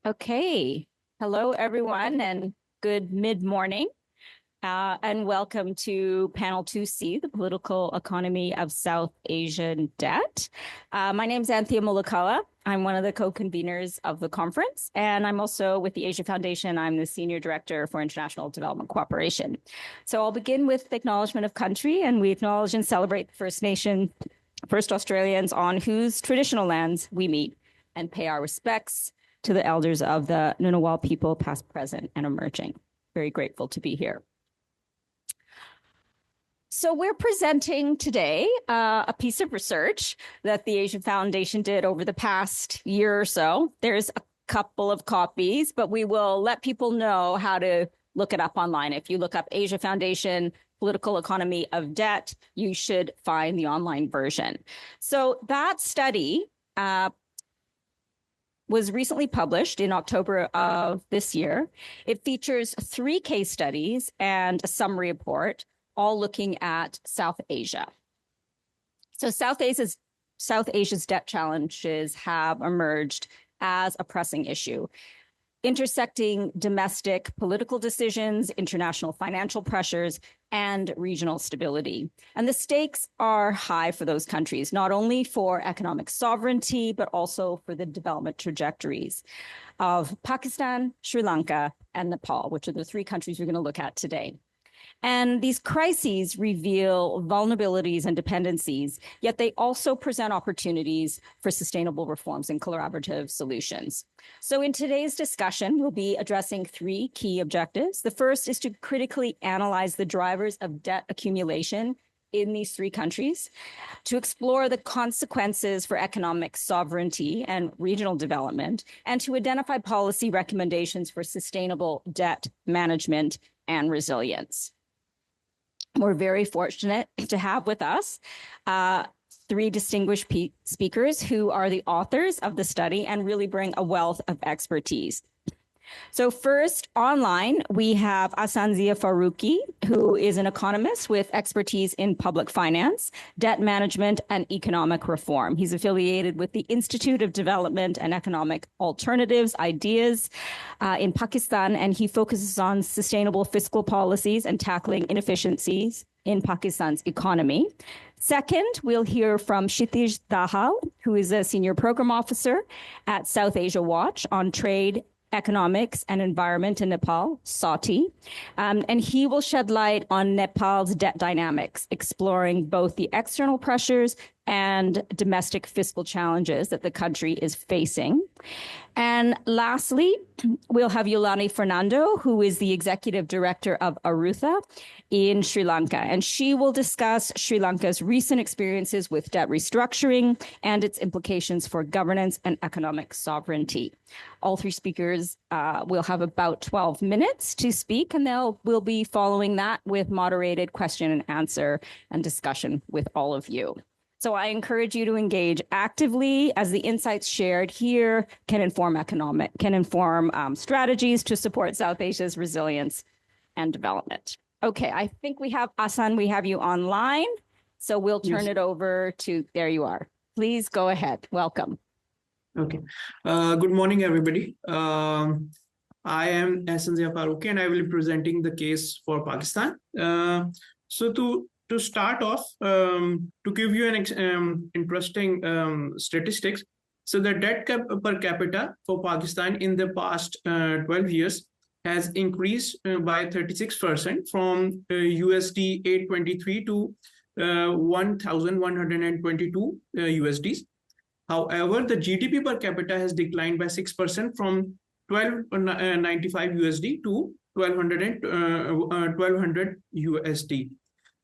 Okay. Hello, everyone, and good mid-morning. And welcome to Panel 2C, the Political Economy of South Asian Debt. My name is Anthea Mulakala. I'm one of the co-conveners of the conference, and I'm also with the Asia Foundation. I'm the Senior Director for International Development Cooperation. So I'll begin with the acknowledgement of country, and we acknowledge and celebrate the First Australians on whose traditional lands we meet, and pay our respects to the elders of the Ngunnawal people, past, present, and emerging. Very grateful to be here. So we're presenting today a piece of research that the Asia Foundation did over the past year or so. There's a couple of copies, but we will let people know how to look it up online. If you look up Asia Foundation Political Economy of Debt, you should find the online version. So that study was recently published in October of this year. It features 3 case studies and a summary report, all looking at South Asia. So South Asia's debt challenges have emerged as a pressing issue, intersecting domestic political decisions, international financial pressures, and regional stability. And the stakes are high for those countries, not only for economic sovereignty, but also for the development trajectories of Pakistan, Sri Lanka, and Nepal, which are the 3 countries we're going to look at today. And these crises reveal vulnerabilities and dependencies, yet they also present opportunities for sustainable reforms and collaborative solutions. So in today's discussion, we'll be addressing 3 key objectives. The first is to critically analyze the drivers of debt accumulation in these 3 countries, to explore the consequences for economic sovereignty and regional development, and to identify policy recommendations for sustainable debt management and resilience. We're very fortunate to have with us 3 distinguished speakers who are the authors of the study and really bring a wealth of expertise. So first, online, we have Ahsan Farooqui, who is an economist with expertise in public finance, debt management, and economic reform. He's affiliated with the Institute of Development and Economic Alternatives, Ideas, in Pakistan, and he focuses on sustainable fiscal policies and tackling inefficiencies in Pakistan's economy. Second, we'll hear from Kshitiz Dahal, who is a senior program officer at South Asia Watch on trade, economics and environment in Nepal, SATI, and he will shed light on Nepal's debt dynamics, exploring both the external pressures and domestic fiscal challenges that the country is facing. And lastly, we'll have Yolani Fernando, who is the executive director of Arutha in Sri Lanka, and she will discuss Sri Lanka's recent experiences with debt restructuring and its implications for governance and economic sovereignty. All 3 speakers will have about 12 minutes to speak, and we'll be following that with moderated question and answer and discussion with all of you. So I encourage you to engage actively, as the insights shared here can inform strategies to support South Asia's resilience and development. Okay, I think we have Ahsan, we have you online. So we'll turn it over to, there you are. Please go ahead. Welcome. Okay. Good morning, everybody. I am Ahsan Farooqui, and I will be presenting the case for Pakistan. So to start off, to give you an interesting statistics, so the debt per capita for Pakistan in the past 12 years has increased by 36% from USD 823 to 1,122 USDs. However, the GDP per capita has declined by 6% from 1,295 USD to 1,200 USD.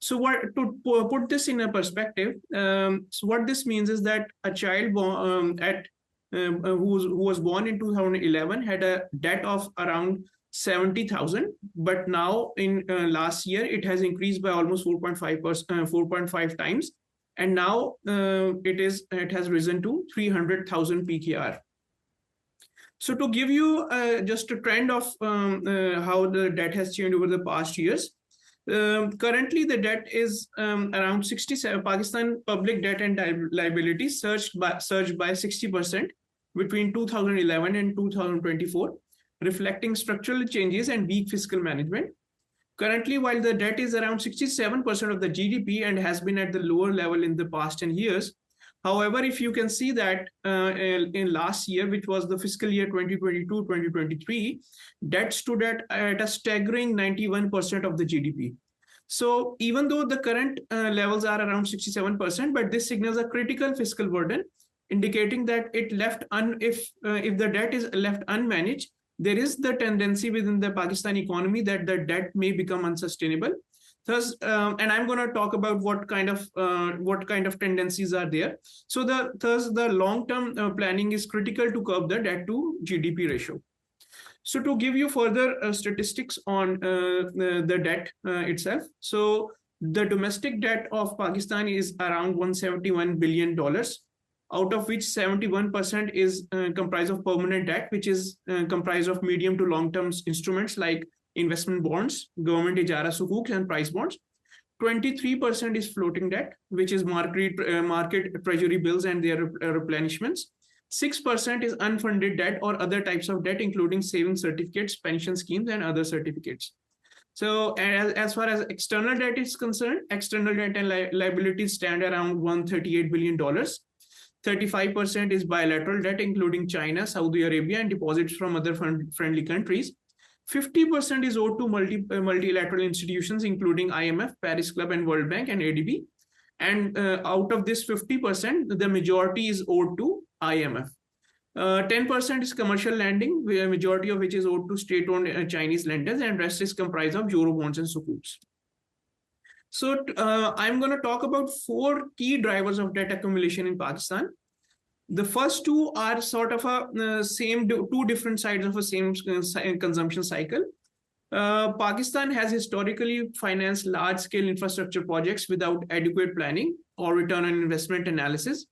So to put this in a perspective, so what this means is that a child who was born in 2011 had a debt of around 70,000, but now in last year it has increased by almost 4.5 times, and now it has risen to 300,000 PKR. So to give you just a trend of how the debt has changed over the past years. Currently, the debt is around 67. Pakistan public debt and liabilities surged by 60% between 2011 and 2024, reflecting structural changes and weak fiscal management. Currently, while the debt is around 67% of the GDP and has been at the lower level in the past 10 years, however, if you can see that in last year, which was the fiscal year 2022-2023, debt stood at a staggering 91% of the GDP. So even though the current levels are around 67%, but this signals a critical fiscal burden, indicating that if the debt is left unmanaged, there is the tendency within the Pakistan economy that the debt may become unsustainable. Thus, and I'm going to talk about what kind of tendencies are there. So thus the long-term planning is critical to curb the debt to GDP ratio. So to give you further statistics on the debt itself, so the domestic debt of Pakistan is around $171 billion, out of which 71% is comprised of permanent debt, which is comprised of medium to long-term instruments like investment bonds, government ijara sukuk, and price bonds. 23% is floating debt, which is market treasury bills and their replenishments. 6% is unfunded debt or other types of debt, including savings certificates, pension schemes, and other certificates. So as far as external debt is concerned, external debt and liabilities stand around $138 billion. 35% is bilateral debt, including China, Saudi Arabia, and deposits from other friendly countries. 50% is owed to multilateral institutions, including IMF, Paris Club, and World Bank, and ADB. And out of this 50%, the majority is owed to IMF. 10% is commercial lending, where majority of which is owed to state-owned Chinese lenders, and rest is comprised of euro bonds and sukuks. So I'm going to talk about 4 key drivers of debt accumulation in Pakistan. The first 2 are sort of two different sides of a same consumption cycle. Pakistan has historically financed large-scale infrastructure projects without adequate planning or return on investment analysis,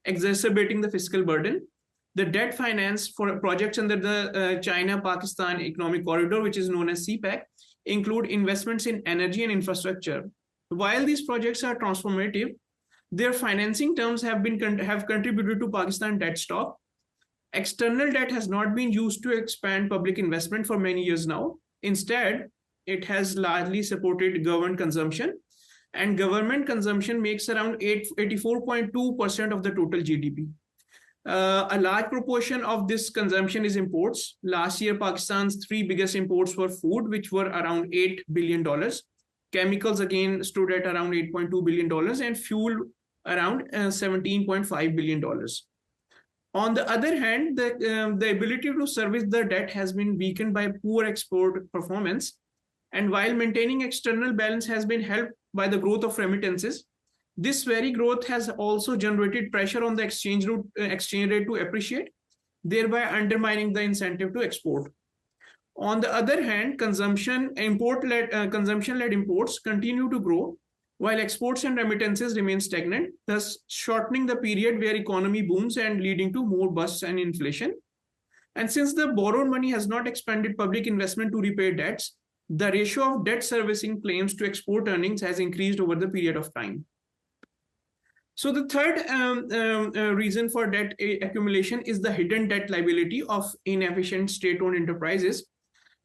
exacerbating the fiscal burden. The debt finance for projects under the China-Pakistan Economic Corridor, which is known as CPEC, include investments in energy and infrastructure. While these projects are transformative, their financing terms have contributed to Pakistan debt stock. External debt has not been used to expand public investment for many years now. Instead, it has largely supported government consumption, and government consumption makes around 84.2% of the total GDP. A large proportion of this consumption is imports. Last year, Pakistan's 3 biggest imports were food, which were around $8 billion. Chemicals again stood at around $8.2 billion, and fuel around $17.5 billion. On the other hand, the ability to service the debt has been weakened by poor export performance. And while maintaining external balance has been helped by the growth of remittances, this very growth has also generated pressure on the exchange rate to appreciate, thereby undermining the incentive to export. On the other hand, consumption-led imports continue to grow, while exports and remittances remain stagnant, thus shortening the period where economy booms and leading to more busts and inflation. And since the borrowed money has not expanded public investment to repay debts, the ratio of debt servicing claims to export earnings has increased over the period of time. So the third reason for debt accumulation is the hidden debt liability of inefficient state-owned enterprises.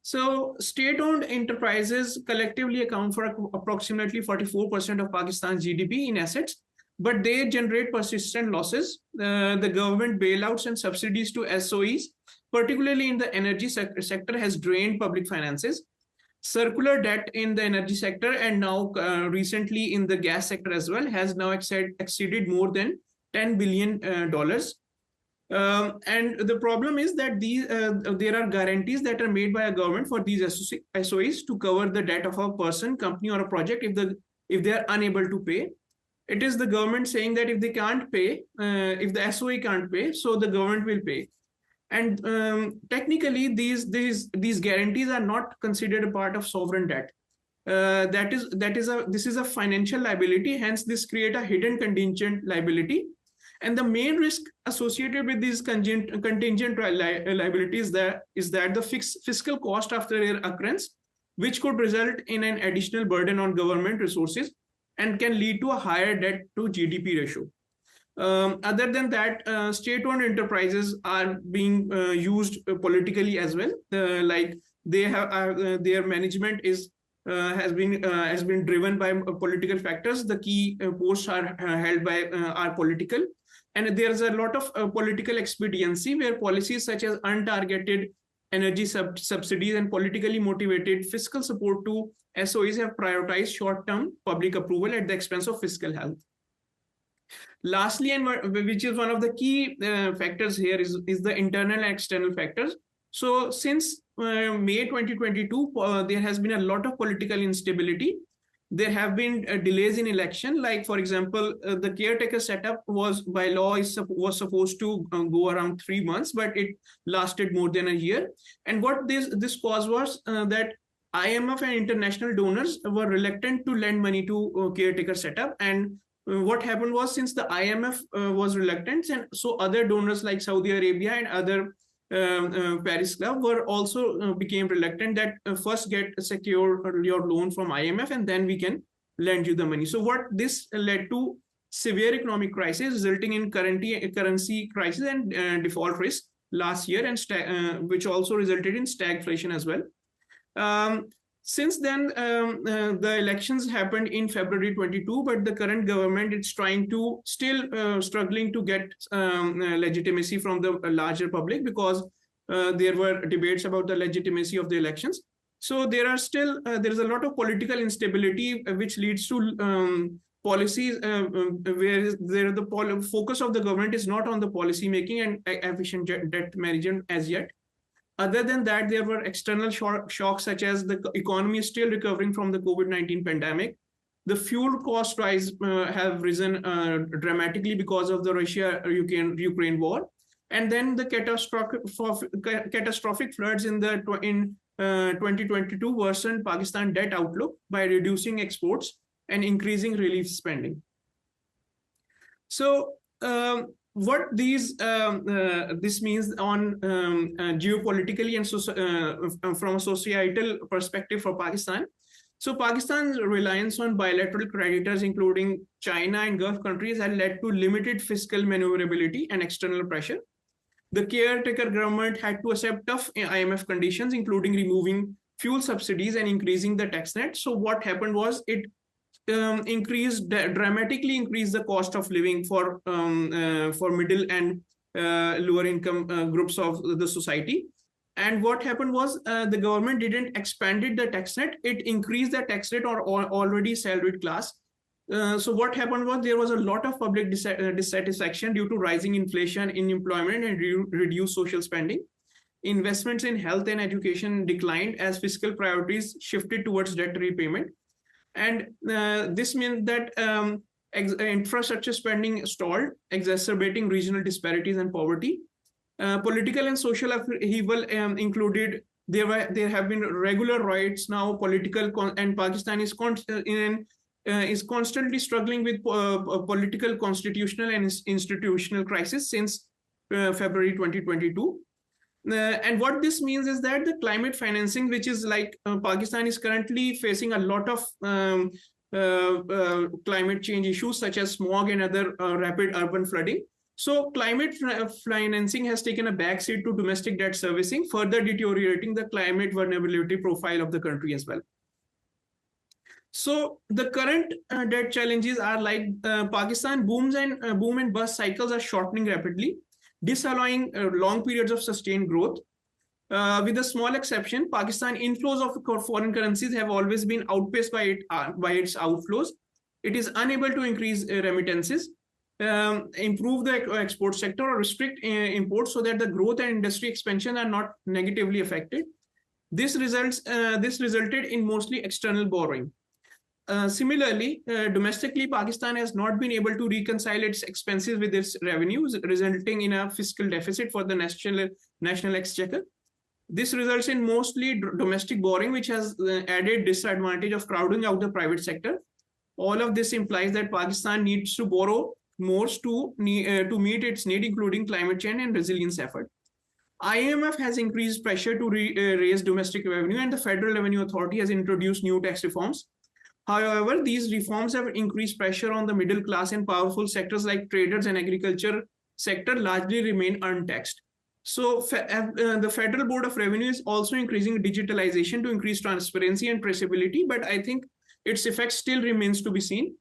So state-owned enterprises collectively account for approximately 44% of Pakistan's GDP in assets, but they generate persistent losses. The government bailouts and subsidies to SOEs, particularly in the energy sector, has drained public finances. Circular debt in the energy sector and now recently in the gas sector as well has now exceeded more than $10 billion. And the problem is that there are guarantees that are made by a government for these SOEs to cover the debt of a person, company, or a project if they are unable to pay. It is the government saying that if they can't pay, if the SOE can't pay, so the government will pay. And technically, these guarantees are not considered a part of sovereign debt. This is a financial liability. Hence, this creates a hidden contingent liability. And the main risk associated with these contingent liabilities is that the fiscal cost after their occurrence, which could result in an additional burden on government resources and can lead to a higher debt to GDP ratio. Other than that, state-owned enterprises are being used politically as well. Like they have their management has been driven by political factors. The key posts are held by are political, and there's a lot of political expediency where policies such as untargeted energy subsidies and politically motivated fiscal support to SOEs have prioritized short-term public approval at the expense of fiscal health. Lastly, and which is one of the key factors here, is the internal and external factors. So since May 2022, there has been a lot of political instability. There have been delays in election. Like, for example, the caretaker setup was by law was supposed to go around 3 months, but it lasted more than a year. And what this cause was that IMF and international donors were reluctant to lend money to caretaker setup. And what happened was, since the IMF was reluctant, and so other donors like Saudi Arabia and other Paris Club were also became reluctant that first secure your loan from IMF and then we can lend you the money. So what this led to severe economic crisis, resulting in currency crisis and default risk last year, and which also resulted in stagflation as well. Since then, the elections happened in February 22, but the current government is trying to still struggling to get legitimacy from the larger public, because there were debates about the legitimacy of the elections. So there is a lot of political instability, which leads to policies where the focus of the government is not on the policy making and efficient debt management as yet. Other than that, there were external shocks, such as the economy is still recovering from the COVID-19 pandemic. The fuel cost rise have risen dramatically because of the Russia-Ukraine war. And then the catastrophic floods in 2022 worsened Pakistan debt outlook by reducing exports and increasing relief spending. So, what this means on geopolitically and from a societal perspective for Pakistan. So Pakistan's reliance on bilateral creditors, including China and Gulf countries, had led to limited fiscal maneuverability and external pressure. The caretaker government had to accept tough IMF conditions, including removing fuel subsidies and increasing the tax net. So what happened was, it dramatically increased the cost of living for middle and lower income groups of the society. And what happened was, the government didn't expanded the tax net; it increased the tax rate on already salaried class. So what happened was, there was a lot of public dissatisfaction due to rising inflation, unemployment, and reduced social spending. Investments in health and education declined as fiscal priorities shifted towards debt repayment. And this meant that infrastructure spending stalled, exacerbating regional disparities and poverty. Political and social upheaval included, there have been regular riots now, and Pakistan is constantly struggling with political, constitutional, and institutional crisis since February 2022. And what this means is that the climate financing, which is like Pakistan is currently facing a lot of climate change issues, such as smog and other rapid urban flooding. So climate financing has taken a backseat to domestic debt servicing, further deteriorating the climate vulnerability profile of the country as well. So the current debt challenges are like Pakistan boom and bust cycles are shortening rapidly, disallowing long periods of sustained growth. With a small exception, Pakistan inflows of foreign currencies have always been outpaced by its outflows. It is unable to increase remittances, improve the export sector, or restrict imports so that the growth and industry expansion are not negatively affected. This resulted in mostly external borrowing. Similarly, domestically, Pakistan has not been able to reconcile its expenses with its revenues, resulting in a fiscal deficit for the national exchequer. This results in mostly domestic borrowing, which has added disadvantage of crowding out the private sector. All of this implies that Pakistan needs to borrow more to meet its need, including climate change and resilience effort. IMF has increased pressure to raise domestic revenue, and the Federal Revenue Authority has introduced new tax reforms. However, these reforms have increased pressure on the middle class, and powerful sectors like traders and agriculture sector largely remain untaxed. So the Federal Board of Revenue is also increasing digitalization to increase transparency and traceability, but I think its effect still remains to be seen.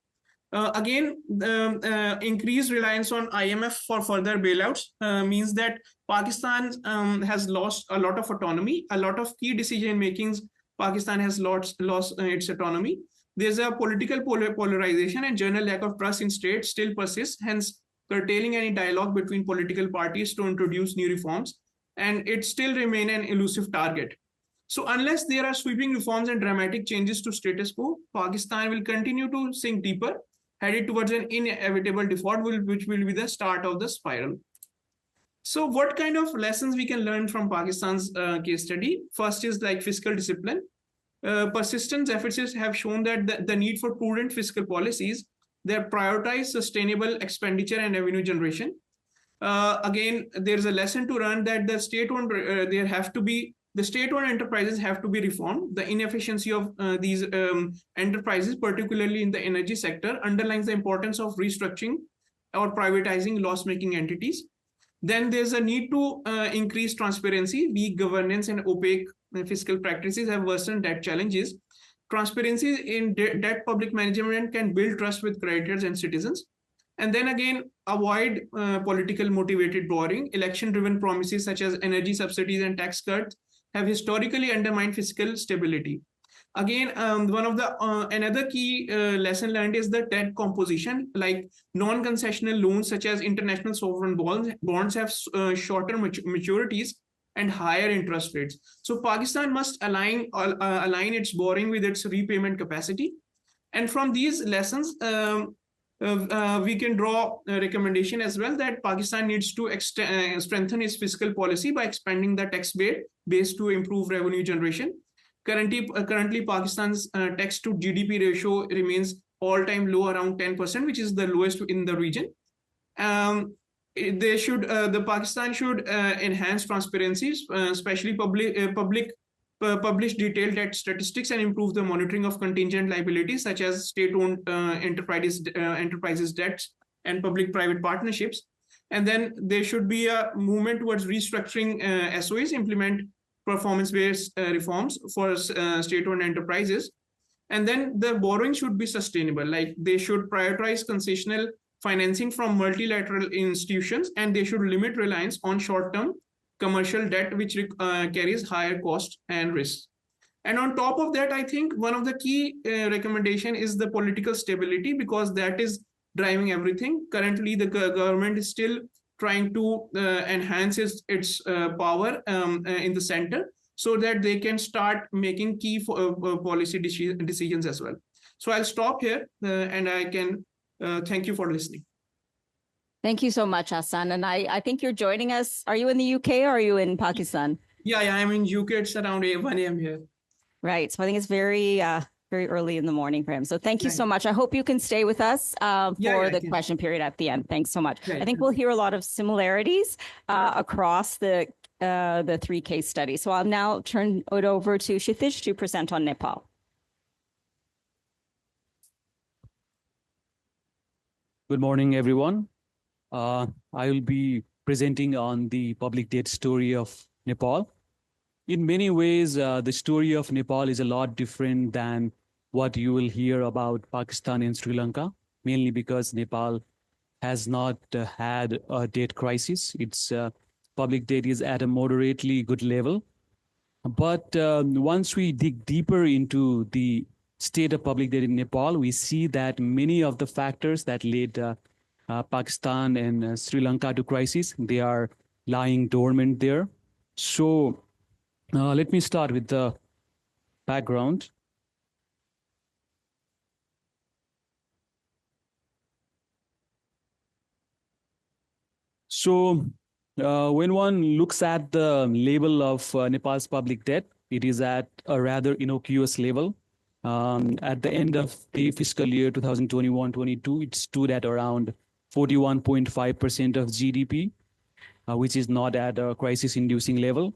Increased reliance on IMF for further bailouts means that Pakistan has lost a lot of autonomy. A lot of key decision makings, Pakistan has lost its autonomy. There's a political polarization and general lack of trust in state still persists, hence curtailing any dialogue between political parties to introduce new reforms, and it still remain an elusive target. So unless there are sweeping reforms and dramatic changes to status quo, Pakistan will continue to sink deeper, headed towards an inevitable default, which will be the start of the spiral. So what kind of lessons we can learn from Pakistan's case study? First is like fiscal discipline. Persistent efforts have shown that the need for prudent fiscal policies that prioritize sustainable expenditure and revenue generation. Again, there's a lesson to learn that the state-owned enterprises have to be reformed. The inefficiency of these enterprises, particularly in the energy sector, underlines the importance of restructuring or privatizing loss-making entities. Then there's a need to increase transparency. Weak governance and opaque fiscal practices have worsened debt challenges. Transparency in debt public management can build trust with creditors and citizens. And then again, avoid political motivated borrowing. Election-driven promises such as energy subsidies and tax cuts have historically undermined fiscal stability. Again, another key lesson learned is the debt composition. Like non-concessional loans such as international sovereign bonds have shorter maturities and higher interest rates. So Pakistan must align its borrowing with its repayment capacity. And from these lessons, we can draw a recommendation as well that Pakistan needs to strengthen its fiscal policy by expanding the tax base to improve revenue generation. Currently, Pakistan's tax to GDP ratio remains all-time low around 10%, which is the lowest in the region. Pakistan should enhance transparency, especially publish detailed debt statistics, and improve the monitoring of contingent liabilities such as state-owned enterprises debts and public-private partnerships. And then there should be a movement towards restructuring SOEs, implement performance-based reforms for state-owned enterprises. And then the borrowing should be sustainable. Like they should prioritize concessional financing from multilateral institutions, and they should limit reliance on short-term commercial debt, which carries higher cost and risk. And on top of that, I think one of the key recommendation is the political stability, because that is driving everything. Currently, the government is still trying to enhance its power in the center so that they can start making key policy decisions as well. So I'll stop here and I can thank you for listening. Thank you so much, Ahsan. And I think you're joining us. Are you in the UK or are you in Pakistan? Yeah, I'm in UK. It's around 1 a.m. here. Right. So I think it's very early in the morning for him. So thank you so much. I hope you can stay with us for the question period at the end. Thanks so much. I think we'll hear a lot of similarities across the 3 case studies. So I'll now turn it over to Kshitiz to present on Nepal. Good morning, everyone. I will be presenting on the public debt story of Nepal. In many ways, the story of Nepal is a lot different than what you will hear about Pakistan and Sri Lanka, mainly because Nepal has not had a debt crisis. Its public debt is at a moderately good level. But once we dig deeper into the state of public debt in Nepal, we see that many of the factors that led Pakistan and Sri Lanka to crisis, they are lying dormant there. So let me start with the background. So when one looks at the level of Nepal's public debt, it is at a rather innocuous level. At the end of the fiscal year 2021-22, it stood at around 41.5% of GDP, which is not at a crisis-inducing level.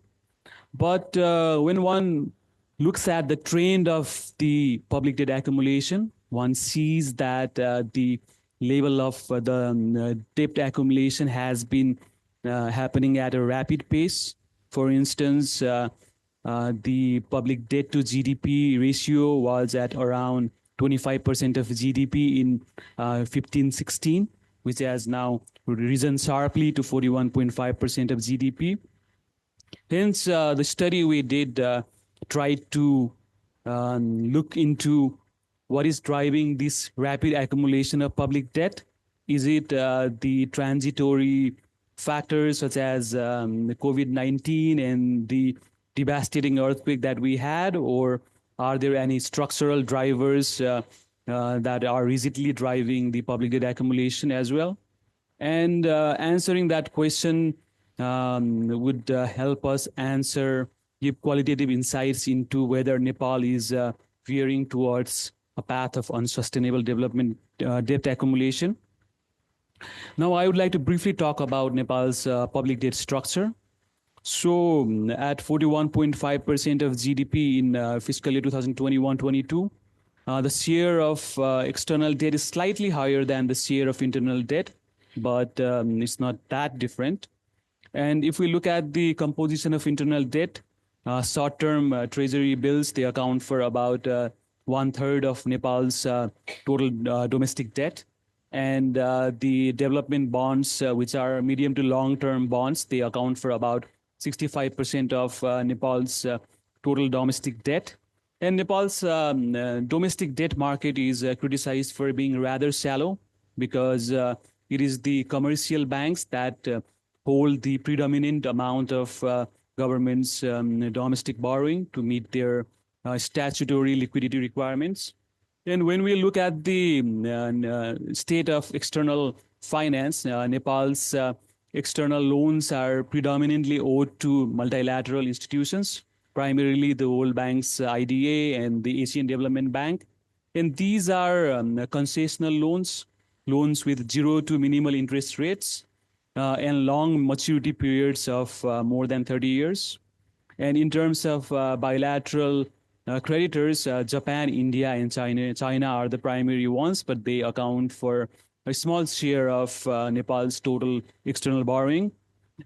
But when one looks at the trend of the public debt accumulation, one sees that the level of the debt accumulation has been happening at a rapid pace. For instance, the public debt to GDP ratio was at around 25% of GDP in 15-16, which has now risen sharply to 41.5% of GDP. Hence, the study we did tried to look into what is driving this rapid accumulation of public debt. Is it the transitory factors such as the COVID-19 and the devastating earthquake that we had, or are there any structural drivers that are recently driving the public debt accumulation as well? And answering that question would help us give qualitative insights into whether Nepal is veering towards a path of unsustainable development debt accumulation. Now, I would like to briefly talk about Nepal's public debt structure. So, at 41.5% of GDP in fiscal year 2021-22, the share of external debt is slightly higher than the share of internal debt, but it's not that different. And if we look at the composition of internal debt, short-term treasury bills, they account for about 1/3 of Nepal's total domestic debt. And the development bonds, which are medium to long-term bonds, they account for about 65% of Nepal's total domestic debt. And Nepal's domestic debt market is criticized for being rather shallow because it is the commercial banks that hold the predominant amount of government's domestic borrowing to meet their statutory liquidity requirements. And when we look at the state of external finance, Nepal's external loans are predominantly owed to multilateral institutions, primarily the World Bank's IDA and the Asian Development Bank. And these are concessional loans with 0 to minimal interest rates, and long maturity periods of more than 30 years. And in terms of bilateral creditors, Japan, India, and China are the primary ones, but they account for a small share of Nepal's total external borrowing.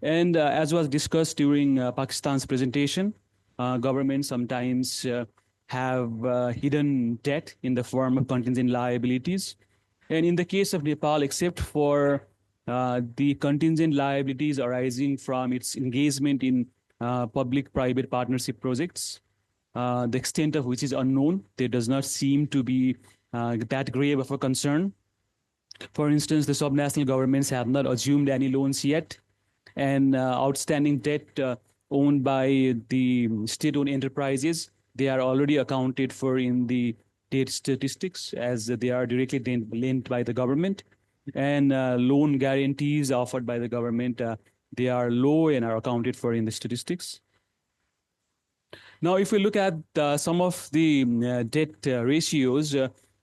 And as was discussed during Pakistan's presentation, governments sometimes have hidden debt in the form of contingent liabilities. And in the case of Nepal, except for the contingent liabilities arising from its engagement in public-private partnership projects, the extent of which is unknown, there does not seem to be that grave of a concern. For instance, the subnational governments have not assumed any loans yet, and outstanding debt owned by the state-owned enterprises, they are already accounted for in the debt statistics as they are directly lent by the government. And loan guarantees offered by the government, they are low and are accounted for in the statistics. Now, if we look at some of the debt ratios,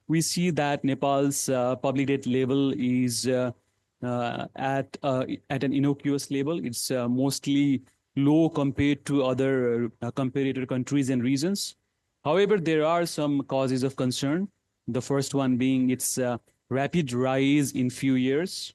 we see that Nepal's public debt level is at an innocuous level. It's mostly low compared to other comparator countries and regions. However, there are some causes of concern. The first one being its rapid rise in few years.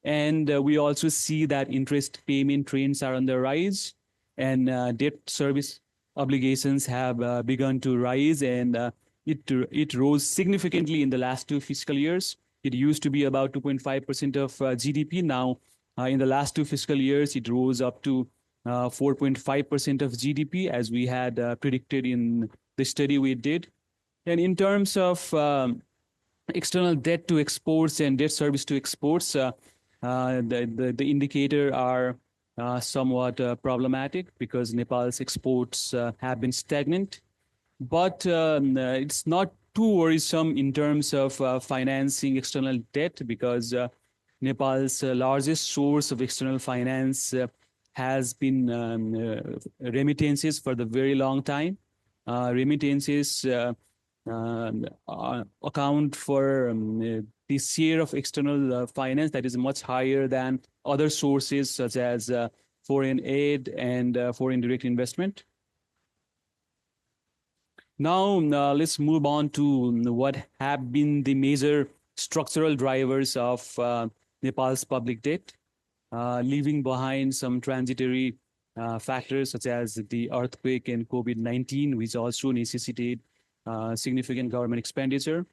And we also see that interest payment trends are on the rise, and debt service obligations have begun to rise, and it rose significantly in the last 2 fiscal years. It used to be about 2.5% of GDP. Now, in the last 2 fiscal years, it rose up to 4.5% of GDP, as we had predicted in the study we did. And in terms of external debt to exports and debt service to exports, the indicator are somewhat problematic because Nepal's exports have been stagnant. But it's not too worrisome in terms of financing external debt because Nepal's largest source of external finance has been remittances for the very long time. Remittances account for the share of external finance that is much higher than other sources such as foreign aid and foreign direct investment. Now, let's move on to what have been the major structural drivers of Nepal's public debt, leaving behind some transitory factors such as the earthquake and COVID-19, which also necessitated significant government expenditure.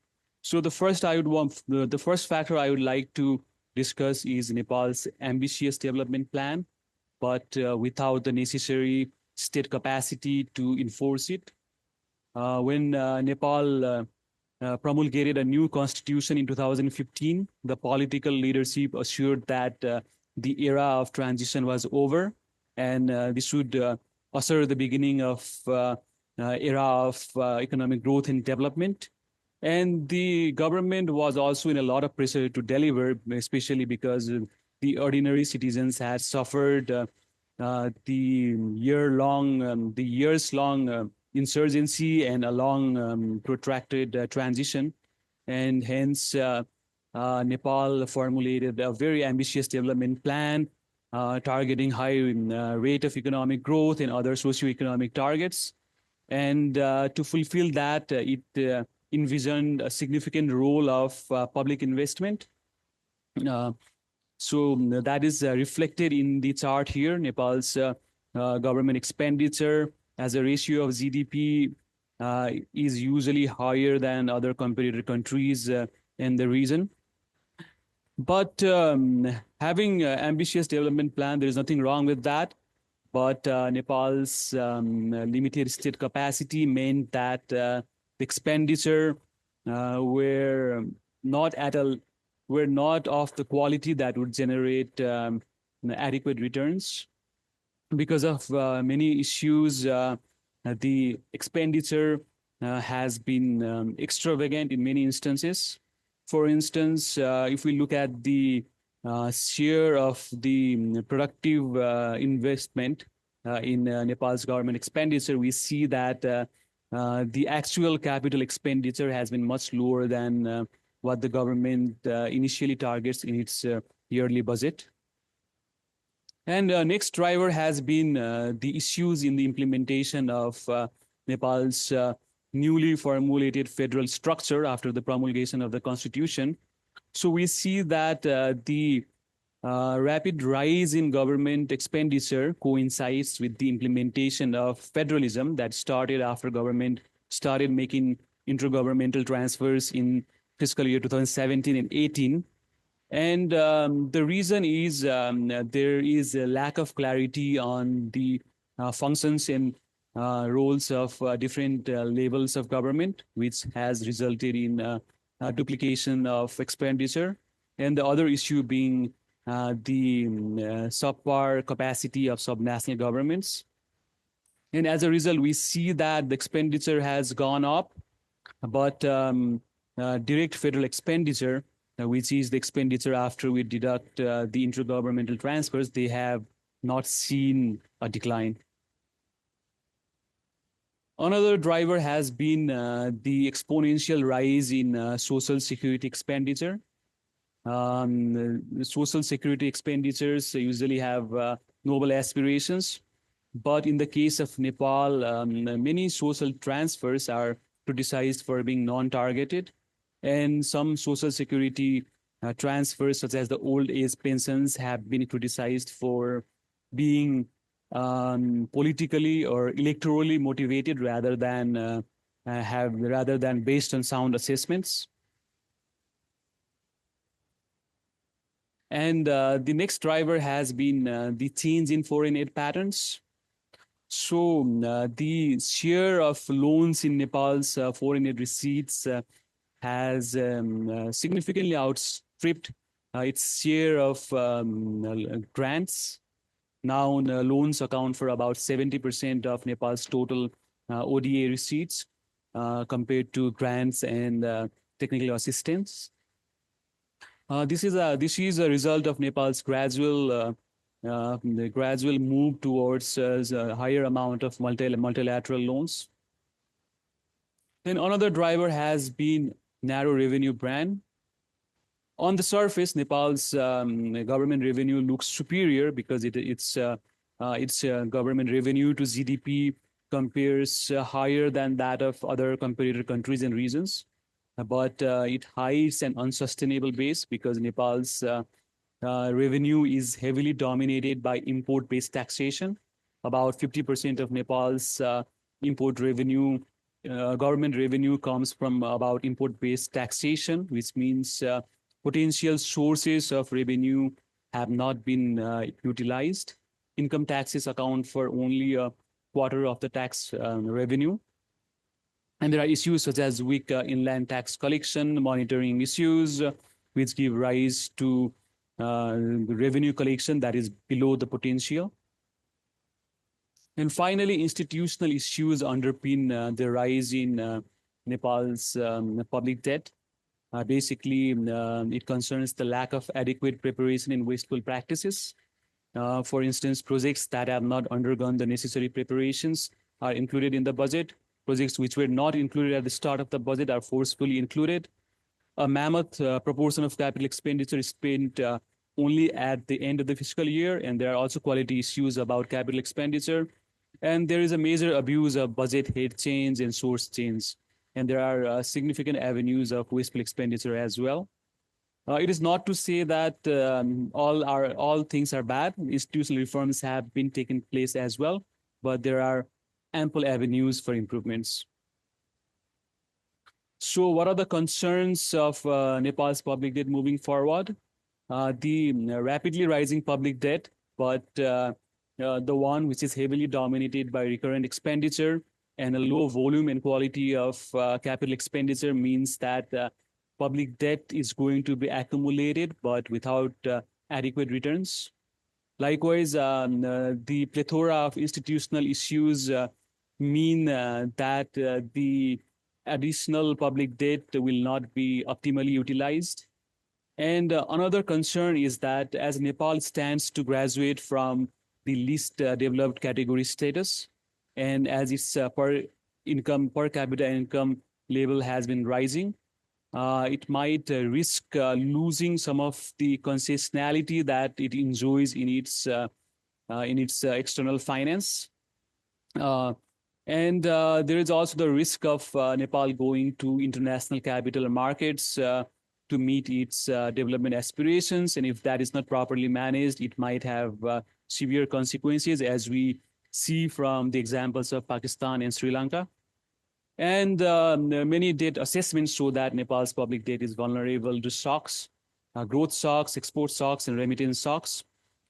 So the first the first factor I would like to discuss is Nepal's ambitious development plan, but without the necessary state capacity to enforce it. When Nepal promulgated a new constitution in 2015, the political leadership assured that the era of transition was over, and this would usher the beginning of era of economic growth and development. And the government was also in a lot of pressure to deliver, especially because the ordinary citizens had suffered the years-long insurgency and a long protracted transition. And hence, Nepal formulated a very ambitious development plan targeting high rate of economic growth and other socioeconomic targets. And to fulfill that, it envisioned a significant role of public investment. So that is reflected in the chart here. Nepal's government expenditure as a ratio of GDP is usually higher than other competitor countries in the region. But having an ambitious development plan, there is nothing wrong with that. But Nepal's limited state capacity meant that the expenditure were not of the quality that would generate adequate returns. Because of many issues, the expenditure has been extravagant in many instances. For instance, if we look at the share of the productive investment in Nepal's government expenditure, we see that the actual capital expenditure has been much lower than what the government initially targets in its yearly budget. And next driver has been the issues in the implementation of Nepal's newly formulated federal structure after the promulgation of the constitution. So we see that the rapid rise in government expenditure coincides with the implementation of federalism that started after government started making intergovernmental transfers in fiscal year 2017 and 18. And the reason is there is a lack of clarity on the functions and roles of different levels of government, which has resulted in duplication of expenditure. And the other issue being the subpar capacity of subnational governments. And as a result, we see that the expenditure has gone up, but direct federal expenditure, which is the expenditure after we deduct the intergovernmental transfers, they have not seen a decline. Another driver has been the exponential rise in social security expenditure. Social security expenditures usually have noble aspirations, but in the case of Nepal, many social transfers are criticized for being non-targeted. And some social security transfers, such as the old age pensions, have been criticized for being politically or electorally motivated rather than based on sound assessments. And the next driver has been the change in foreign aid patterns. So the share of loans in Nepal's foreign aid receipts has significantly outstripped its share of grants. Now loans account for about 70% of Nepal's total ODA receipts compared to grants and technical assistance. This is a result of Nepal's gradual move towards a higher amount of multilateral loans. Then another driver has been narrow revenue band. On the surface, Nepal's government revenue looks superior because its government revenue to GDP compares higher than that of other competitor countries and regions, but it hides an unsustainable base because Nepal's revenue is heavily dominated by import-based taxation. About 50% of Nepal's import revenue, government revenue comes from about import-based taxation, which means potential sources of revenue have not been utilized. Income taxes account for only a quarter of the tax revenue. And there are issues such as weak inland tax collection, monitoring issues, which give rise to revenue collection that is below the potential. And finally, institutional issues underpin the rise in Nepal's public debt. Basically, it concerns the lack of adequate preparation in wasteful practices. For instance, projects that have not undergone the necessary preparations are included in the budget. Projects which were not included at the start of the budget are forcefully included. A mammoth proportion of capital expenditure is spent only at the end of the fiscal year, and there are also quality issues about capital expenditure. And there is a major abuse of budget head change and source change. And there are significant avenues of wasteful expenditure as well. It is not to say that all things are bad. Institutional reforms have been taking place as well, but there are ample avenues for improvements. So what are the concerns of Nepal's public debt moving forward? The rapidly rising public debt, but the one which is heavily dominated by recurrent expenditure and a low volume and quality of capital expenditure means that public debt is going to be accumulated, but without adequate returns. Likewise, the plethora of institutional issues mean that the additional public debt will not be optimally utilized. And another concern is that as Nepal stands to graduate from the least developed category status, and as its per capita income level has been rising, it might risk losing some of the concessionality that it enjoys in its external finance. And there is also the risk of Nepal going to international capital markets to meet its development aspirations. And if that is not properly managed, it might have severe consequences, as we see from the examples of Pakistan and Sri Lanka. And many debt assessments show that Nepal's public debt is vulnerable to shocks, growth shocks, export shocks, and remittance shocks.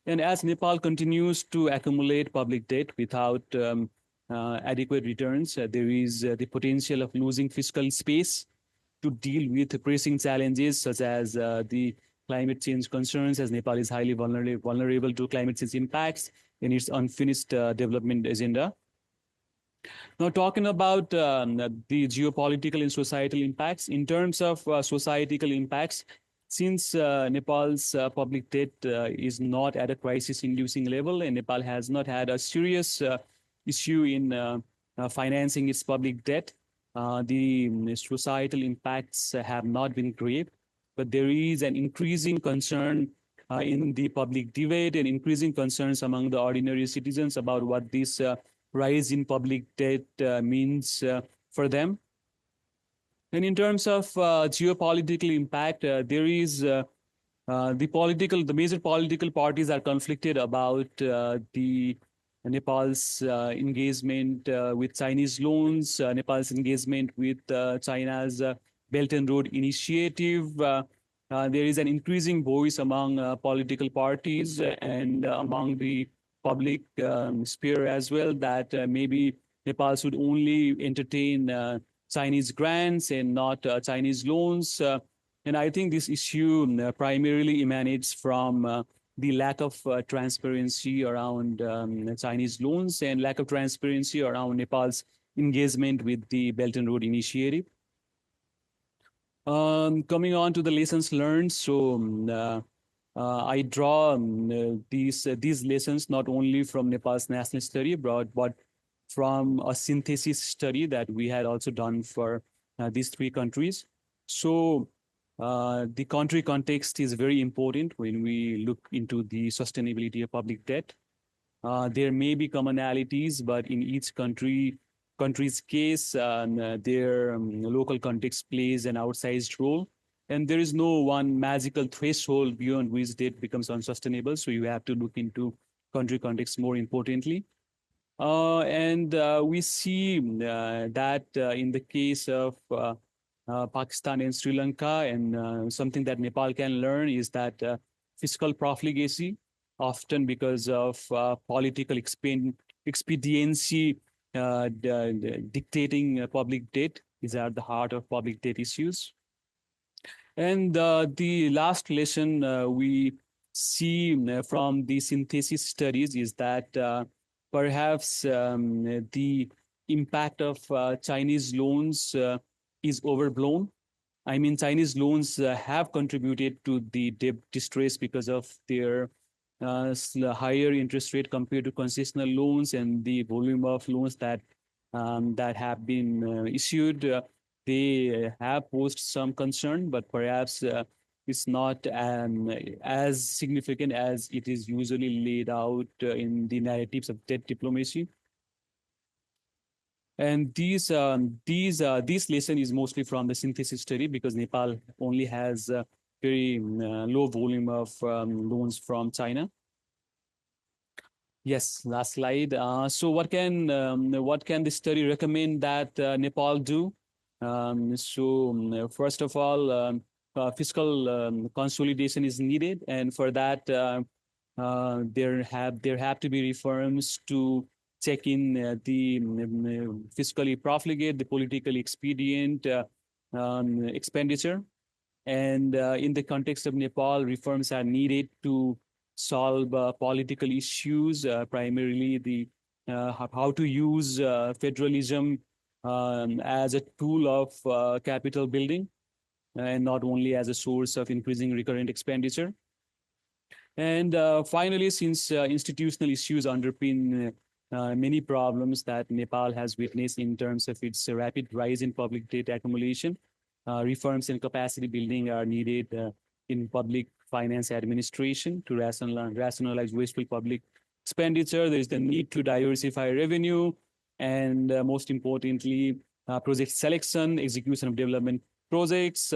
And as Nepal continues to accumulate public debt without adequate returns, there is the potential of losing fiscal space to deal with pressing challenges such as the climate change concerns, as Nepal is highly vulnerable to climate change impacts in its unfinished development agenda. Now, talking about the geopolitical and societal impacts, in terms of societal impacts, since Nepal's public debt is not at a crisis-inducing level, and Nepal has not had a serious issue in financing its public debt, the societal impacts have not been grave, but there is an increasing concern in the public debate and increasing concerns among the ordinary citizens about what this rise in public debt means for them. And in terms of geopolitical impact, there is the major political parties are conflicted about the Nepal's engagement with Chinese loans, Nepal's engagement with China's Belt and Road Initiative. There is an increasing voice among political parties and among the public sphere as well that maybe Nepal should only entertain Chinese grants and not Chinese loans. And I think this issue primarily emanates from the lack of transparency around Chinese loans and lack of transparency around Nepal's engagement with the Belt and Road Initiative. Coming on to the lessons learned, so I draw these lessons not only from Nepal's national study abroad, but from a synthesis study that we had also done for these three countries. So the country context is very important when we look into the sustainability of public debt. There may be commonalities, but in each country's case, their local context plays an outsized role. And there is no one magical threshold beyond which debt becomes unsustainable. So you have to look into country context more importantly. And we see that in the case of Pakistan and Sri Lanka, and something that Nepal can learn is that fiscal profligacy, often because of political expediency dictating public debt, is at the heart of public debt issues. And the last lesson we see from the synthesis studies is that perhaps the impact of Chinese loans is overblown. I mean, Chinese loans have contributed to the debt distress because of their higher interest rate compared to concessional loans and the volume of loans that have been issued. They have posed some concern, but perhaps it's not as significant as it is usually laid out in the narratives of debt diplomacy. And this lesson is mostly from the synthesis study because Nepal only has a very low volume of loans from China. Yes, last slide. So what can the study recommend that Nepal do? First of all, fiscal consolidation is needed, and for that, there have to be reforms to check in the fiscally profligate, the politically expedient expenditure. And in the context of Nepal, reforms are needed to solve political issues, primarily the how to use federalism as a tool of capital building and not only as a source of increasing recurrent expenditure. And finally, since institutional issues underpin many problems that Nepal has witnessed in terms of its rapid rise in public debt accumulation, reforms and capacity building are needed in public finance administration to rationalize wasteful public expenditure. There is the need to diversify revenue, and most importantly, project selection, execution of development projects.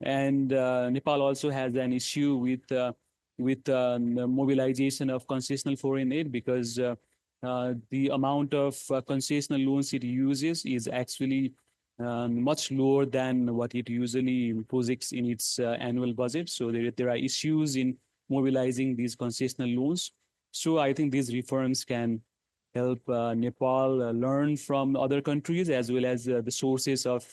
And Nepal also has an issue with the mobilization of concessional foreign aid because the amount of concessional loans it uses is actually much lower than what it usually projects in its annual budget. So there are issues in mobilizing these concessional loans. So I think these reforms can help Nepal learn from other countries as well as the sources of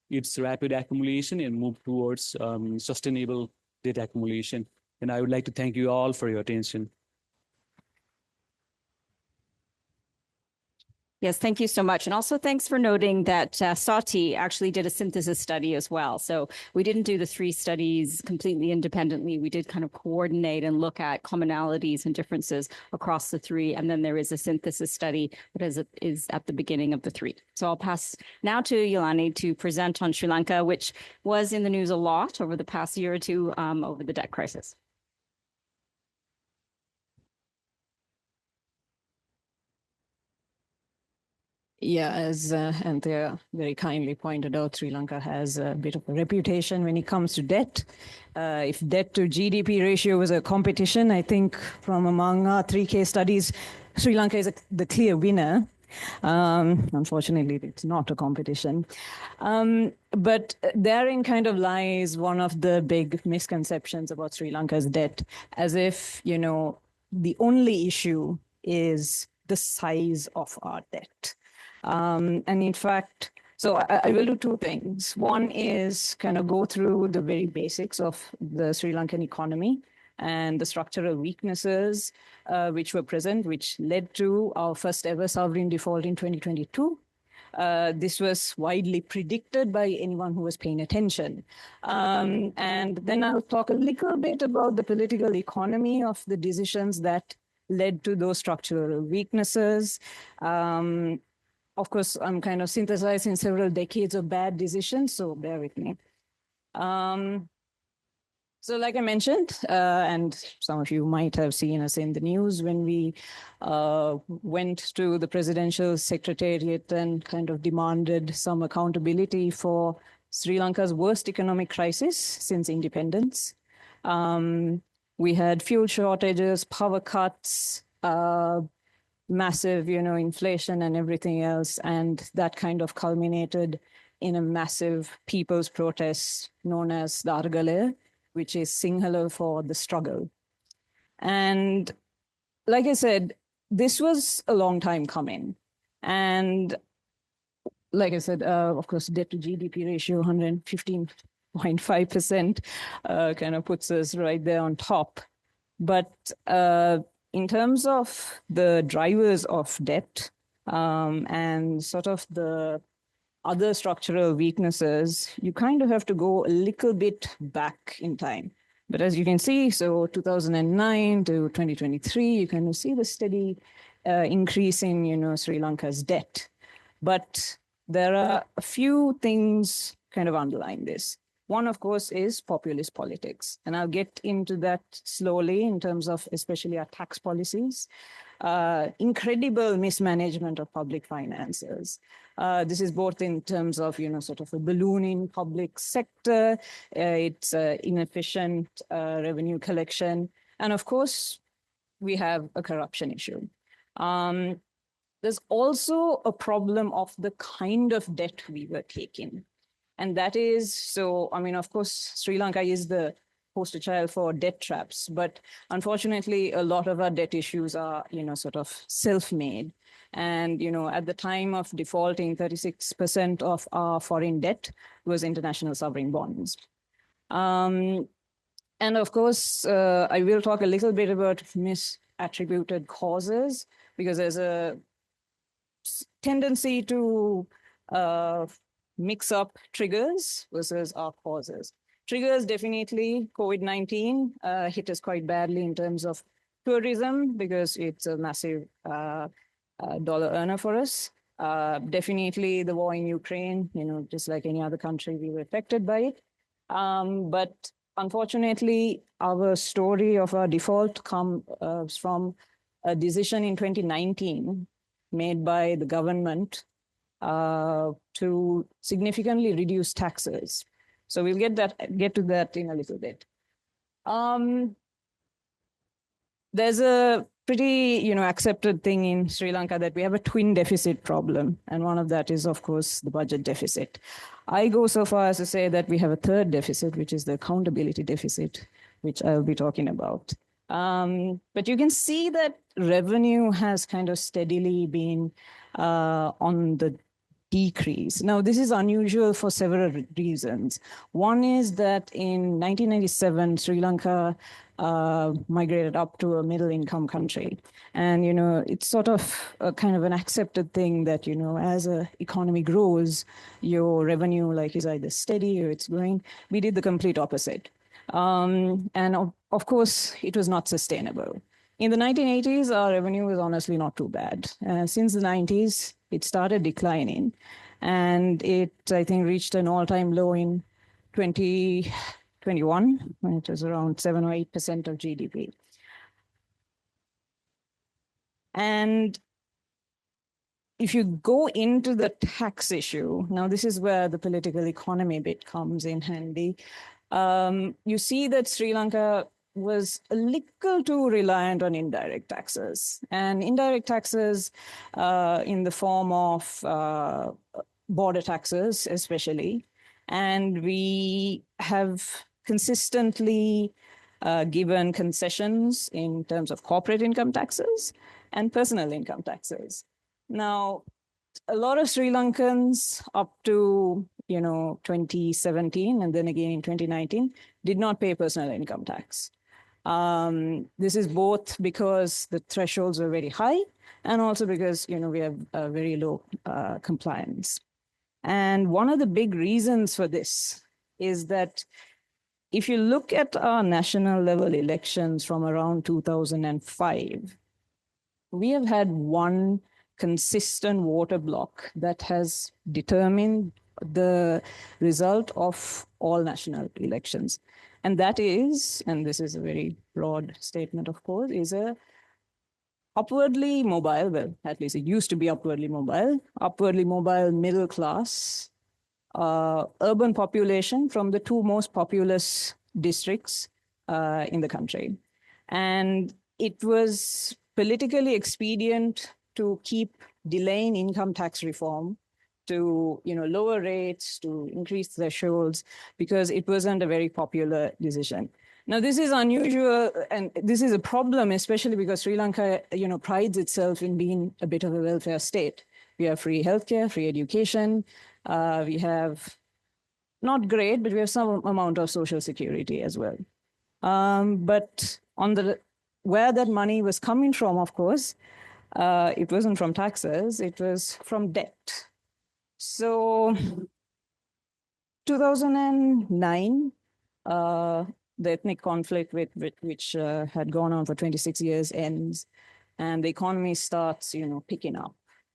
its rapid accumulation and move towards sustainable debt accumulation. And I would like to thank you all for your attention. Yes, thank you so much. And also thanks for noting that Sati actually did a synthesis study as well. So we didn't do the 3 studies completely independently. We did kind of coordinate and look at commonalities and differences across the 3. And then there is a synthesis study that is at the beginning of the 3. So I'll pass now to Yolani to present on Sri Lanka, which was in the news a lot over the past year or 2 over the debt crisis. Yeah, as Anthea very kindly pointed out, Sri Lanka has a bit of a reputation when it comes to debt. If debt to GDP ratio was a competition, I think from among our 3 case studies, Sri Lanka is the clear winner. Unfortunately, it's not a competition. But therein kind of lies one of the big misconceptions about Sri Lanka's debt, as if, you know, the only issue is the size of our debt. And in fact, so I will do 2 things. One is kind of go through the very basics of the Sri Lankan economy and the structural weaknesses which were present, which led to our first ever sovereign default in 2022. This was widely predicted by anyone who was paying attention. And then I'll talk a little bit about the political economy of the decisions that led to those structural weaknesses. Of course, I'm kind of synthesizing several decades of bad decisions, so bear with me. So like I mentioned, and some of you might have seen us in the news when we went to the presidential secretariat and kind of demanded some accountability for Sri Lanka's worst economic crisis since independence. We had fuel shortages, power cuts, massive, inflation and everything else. And that kind of culminated in a massive people's protest known as Dargale, which is Sinhala for the struggle. And like I said, this was a long time coming. And like I said, of course, debt to GDP ratio, 115.5%, kind of puts us right there on top. But in terms of the drivers of debt and sort of the other structural weaknesses, you kind of have to go a little bit back in time. But as you can see, so 2009 to 2023, you kind of see the steady increase in, Sri Lanka's debt. But there are a few things kind of underlying this. One, of course, is populist politics. And I'll get into that slowly in terms of especially our tax policies. Incredible mismanagement of public finances. This is both in terms of, sort of a ballooning public sector, it's inefficient revenue collection, and of course, we have a corruption issue. There's also a problem of the kind of debt we were taking. And that is, so, of course, Sri Lanka is the poster child for debt traps, but unfortunately, a lot of our debt issues are, sort of self-made. And, at the time of defaulting, 36% of our foreign debt was international sovereign bonds. And of course, I will talk a little bit about misattributed causes, because there's a tendency to mix up triggers versus our causes. Triggers, definitely, COVID-19 hit us quite badly in terms of tourism, because it's a massive dollar earner for us. Definitely the war in Ukraine, just like any other country, we were affected by it. But unfortunately, our story of our default comes from a decision in 2019 made by the government to significantly reduce taxes. So we'll get to that in a little bit. There's a pretty, accepted thing in Sri Lanka that we have a twin deficit problem. And one of that is, of course, the budget deficit. I go so far as to say that we have a third deficit, which is the accountability deficit, which I'll be talking about. But you can see that revenue has kind of steadily been on the decrease. Now, this is unusual for several reasons. One is that in 1997, Sri Lanka migrated up to a middle income country. And, it's sort of a kind of an accepted thing that, as an economy grows, your revenue is either steady or it's growing. We did the complete opposite. And of course, it was not sustainable. In the 1980s, our revenue was honestly not too bad. Since the 90s, it started declining, and it, I think, reached an all-time low in 2021, when it was around 7 or 8% of GDP. And if you go into the tax issue, now this is where the political economy bit comes in handy. You see that Sri Lanka was a little too reliant on indirect taxes. And indirect taxes in the form of border taxes, especially. And we have consistently given concessions in terms of corporate income taxes and personal income taxes. Now, a lot of Sri Lankans up to 2017 and then again in 2019 did not pay personal income tax. This is both because the thresholds were very high and also because, we have very low compliance. And one of the big reasons for this is that if you look at our national level elections from around 2005, we have had one consistent voter bloc that has determined the result of all national elections. And that is, and this is a very broad statement, of course, is a upwardly mobile, well, at least it used to be upwardly mobile middle class, urban population from the two most populous districts in the country. And it was politically expedient to keep delaying income tax reform, to lower rates, to increase thresholds, because it wasn't a very popular decision. Now, this is unusual, and this is a problem, especially because Sri Lanka, prides itself in being a bit of a welfare state. We have free healthcare, free education. We have not great, but we have some amount of social security as well. But on where that money was coming from, of course, it wasn't from taxes, it was from debt. So 2009, the ethnic conflict which had gone on for 26 years ends, and the economy starts, picking up.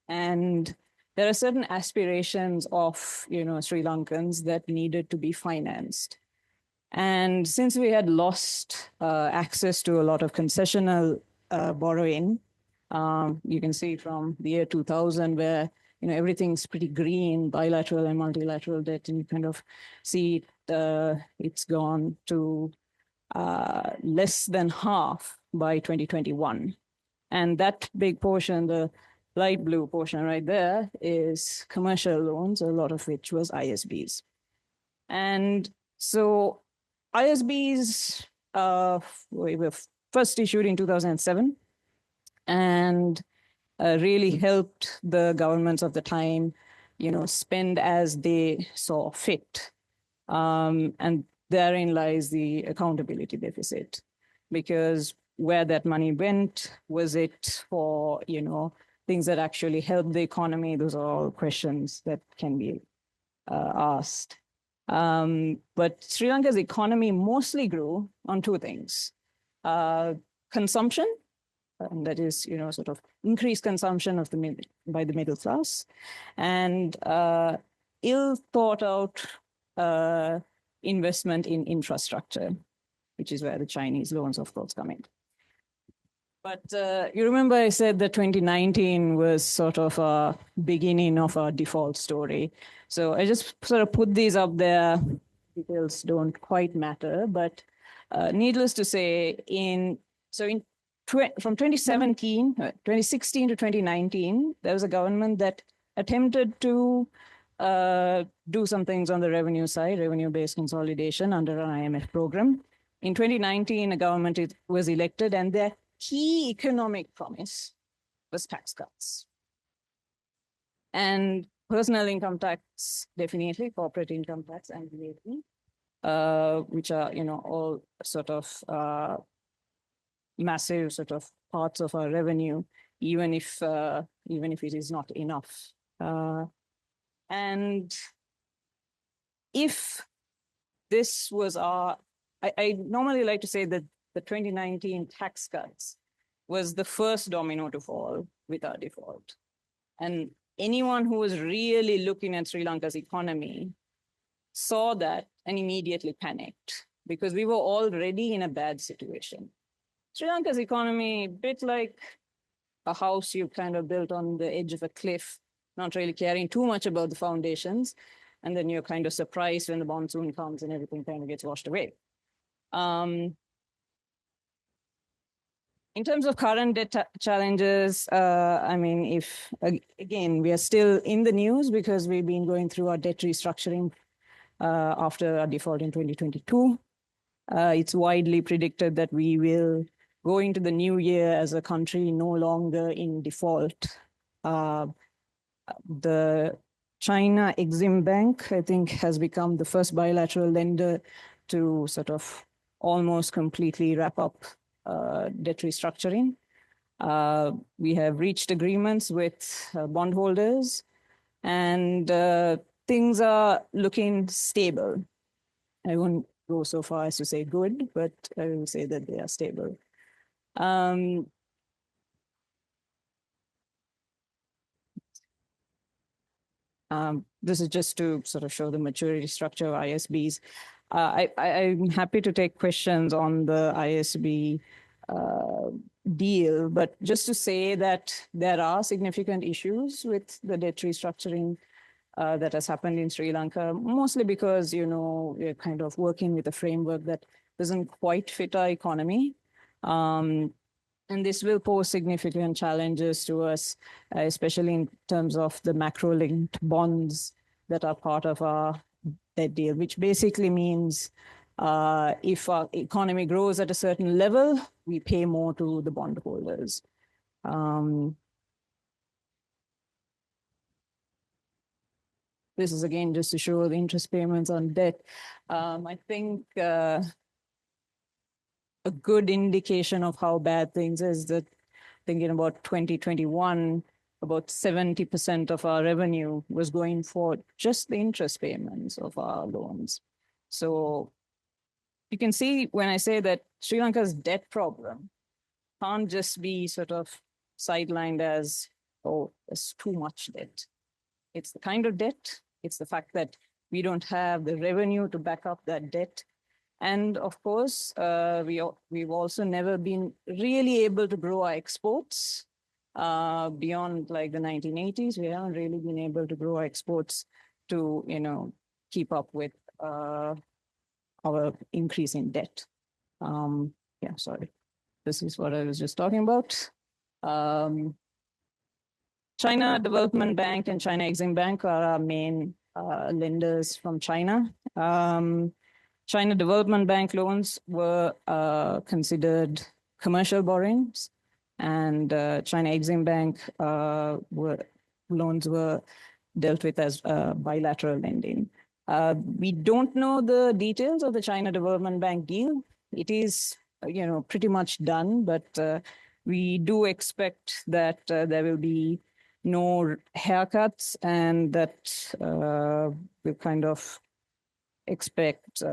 And there are certain aspirations of, Sri Lankans that needed to be financed. And since we had lost access to a lot of concessional borrowing, you can see from the year 2000 where everything's pretty green, bilateral and multilateral debt, and you kind of see it's gone to less than half by 2021. And that big portion, the light blue portion right there, is commercial loans, a lot of which was ISBs. And so ISBs were first issued in 2007 and really helped the governments of the time, spend as they saw fit. And therein lies the accountability deficit, because where that money went, was it for, things that actually help the economy? Those are all questions that can be asked. But Sri Lanka's economy mostly grew on two things: consumption, and that is, sort of increased consumption of by the middle class, and ill thought out investment in infrastructure, which is where the Chinese loans, of course, come in. But you remember I said that 2019 was sort of a beginning of a default story. So I just sort of put these up there. Details don't quite matter, but needless to say, from 2016 to 2019, there was a government that attempted to do some things on the revenue side, revenue-based consolidation under an IMF program. In 2019, a government was elected, and their key economic promise was tax cuts. And personal income tax, definitely, corporate income tax and VAT, which are, all sort of massive sort of parts of our revenue, even if it is not enough. And if this was I normally like to say that the 2019 tax cuts was the first domino to fall with our default. And anyone who was really looking at Sri Lanka's economy saw that and immediately panicked, because we were already in a bad situation. Sri Lanka's economy, a bit like a house you kind of built on the edge of a cliff, not really caring too much about the foundations, and then you're kind of surprised when the monsoon comes and everything kind of gets washed away. In terms of current debt challenges, I mean, again, we are still in the news because we've been going through our debt restructuring after our default in 2022. It's widely predicted that we will go into the new year as a country no longer in default. The China Exim Bank, I think, has become the first bilateral lender to sort of almost completely wrap up debt restructuring. We have reached agreements with bondholders, and things are looking stable. I won't go so far as to say good, but I will say that they are stable. This is just to sort of show the maturity structure of ISBs. I'm happy to take questions on the ISB deal, but just to say that there are significant issues with the debt restructuring that has happened in Sri Lanka, mostly because, we're kind of working with a framework that doesn't quite fit our economy. And this will pose significant challenges to us, especially in terms of the macro-linked bonds that are part of our debt deal, which basically means if our economy grows at a certain level, we pay more to the bondholders. This is again just to show the interest payments on debt. I think a good indication of how bad things is that thinking about 2021, about 70% of our revenue was going for just the interest payments of our loans. So you can see when I say that Sri Lanka's debt problem can't just be sort of sidelined as, oh, there's too much debt. It's the kind of debt, it's the fact that we don't have the revenue to back up that debt. And of course, we've also never been really able to grow our exports beyond like the 1980s. We haven't really been able to grow our exports to, keep up with our increase in debt. Yeah, sorry. This is what I was just talking about. China Development Bank and China Exim Bank are our main lenders from China. China Development Bank loans were considered commercial borrowings, and China Exim Bank loans were dealt with as bilateral lending. We don't know the details of the China Development Bank deal. It is, pretty much done, but we do expect that there will be no haircuts, and that we kind of expect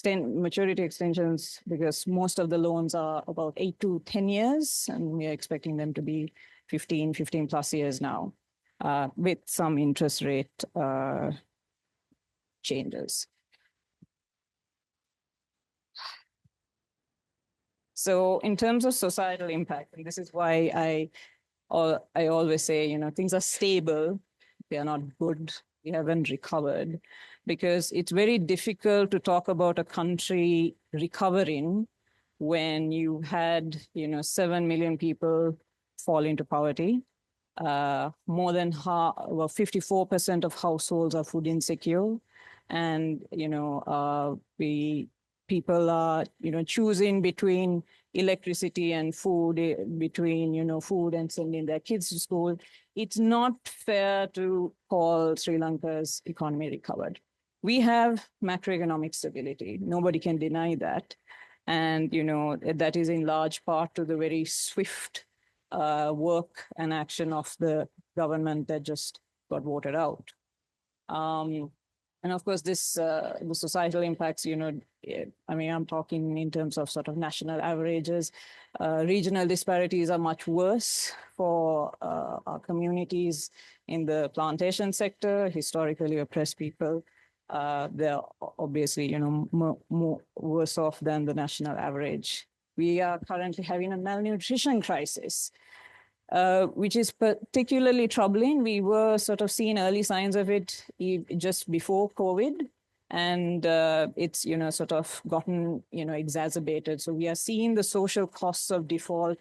maturity extensions, because most of the loans are about 8 to 10 years, and we are expecting them to be 15 plus years now, with some interest rate changes. So in terms of societal impact, and this is why I always say, things are stable, they are not good, we haven't recovered, because it's very difficult to talk about a country recovering when you had, 7 million people fall into poverty. More than 54% of households are food insecure. And, people are, choosing between electricity and food, between, food and sending their kids to school. It's not fair to call Sri Lanka's economy recovered. We have macroeconomic stability. Nobody can deny that. And, that is in large part to the very swift work and action of the government that just got voted out. And of course, this the societal impacts, I'm talking in terms of sort of national averages. Regional disparities are much worse for our communities in the plantation sector, historically oppressed people. They're obviously, more worse off than the national average. We are currently having a malnutrition crisis, which is particularly troubling. We were sort of seeing early signs of it just before COVID, and it's, sort of gotten, exacerbated. So we are seeing the social costs of default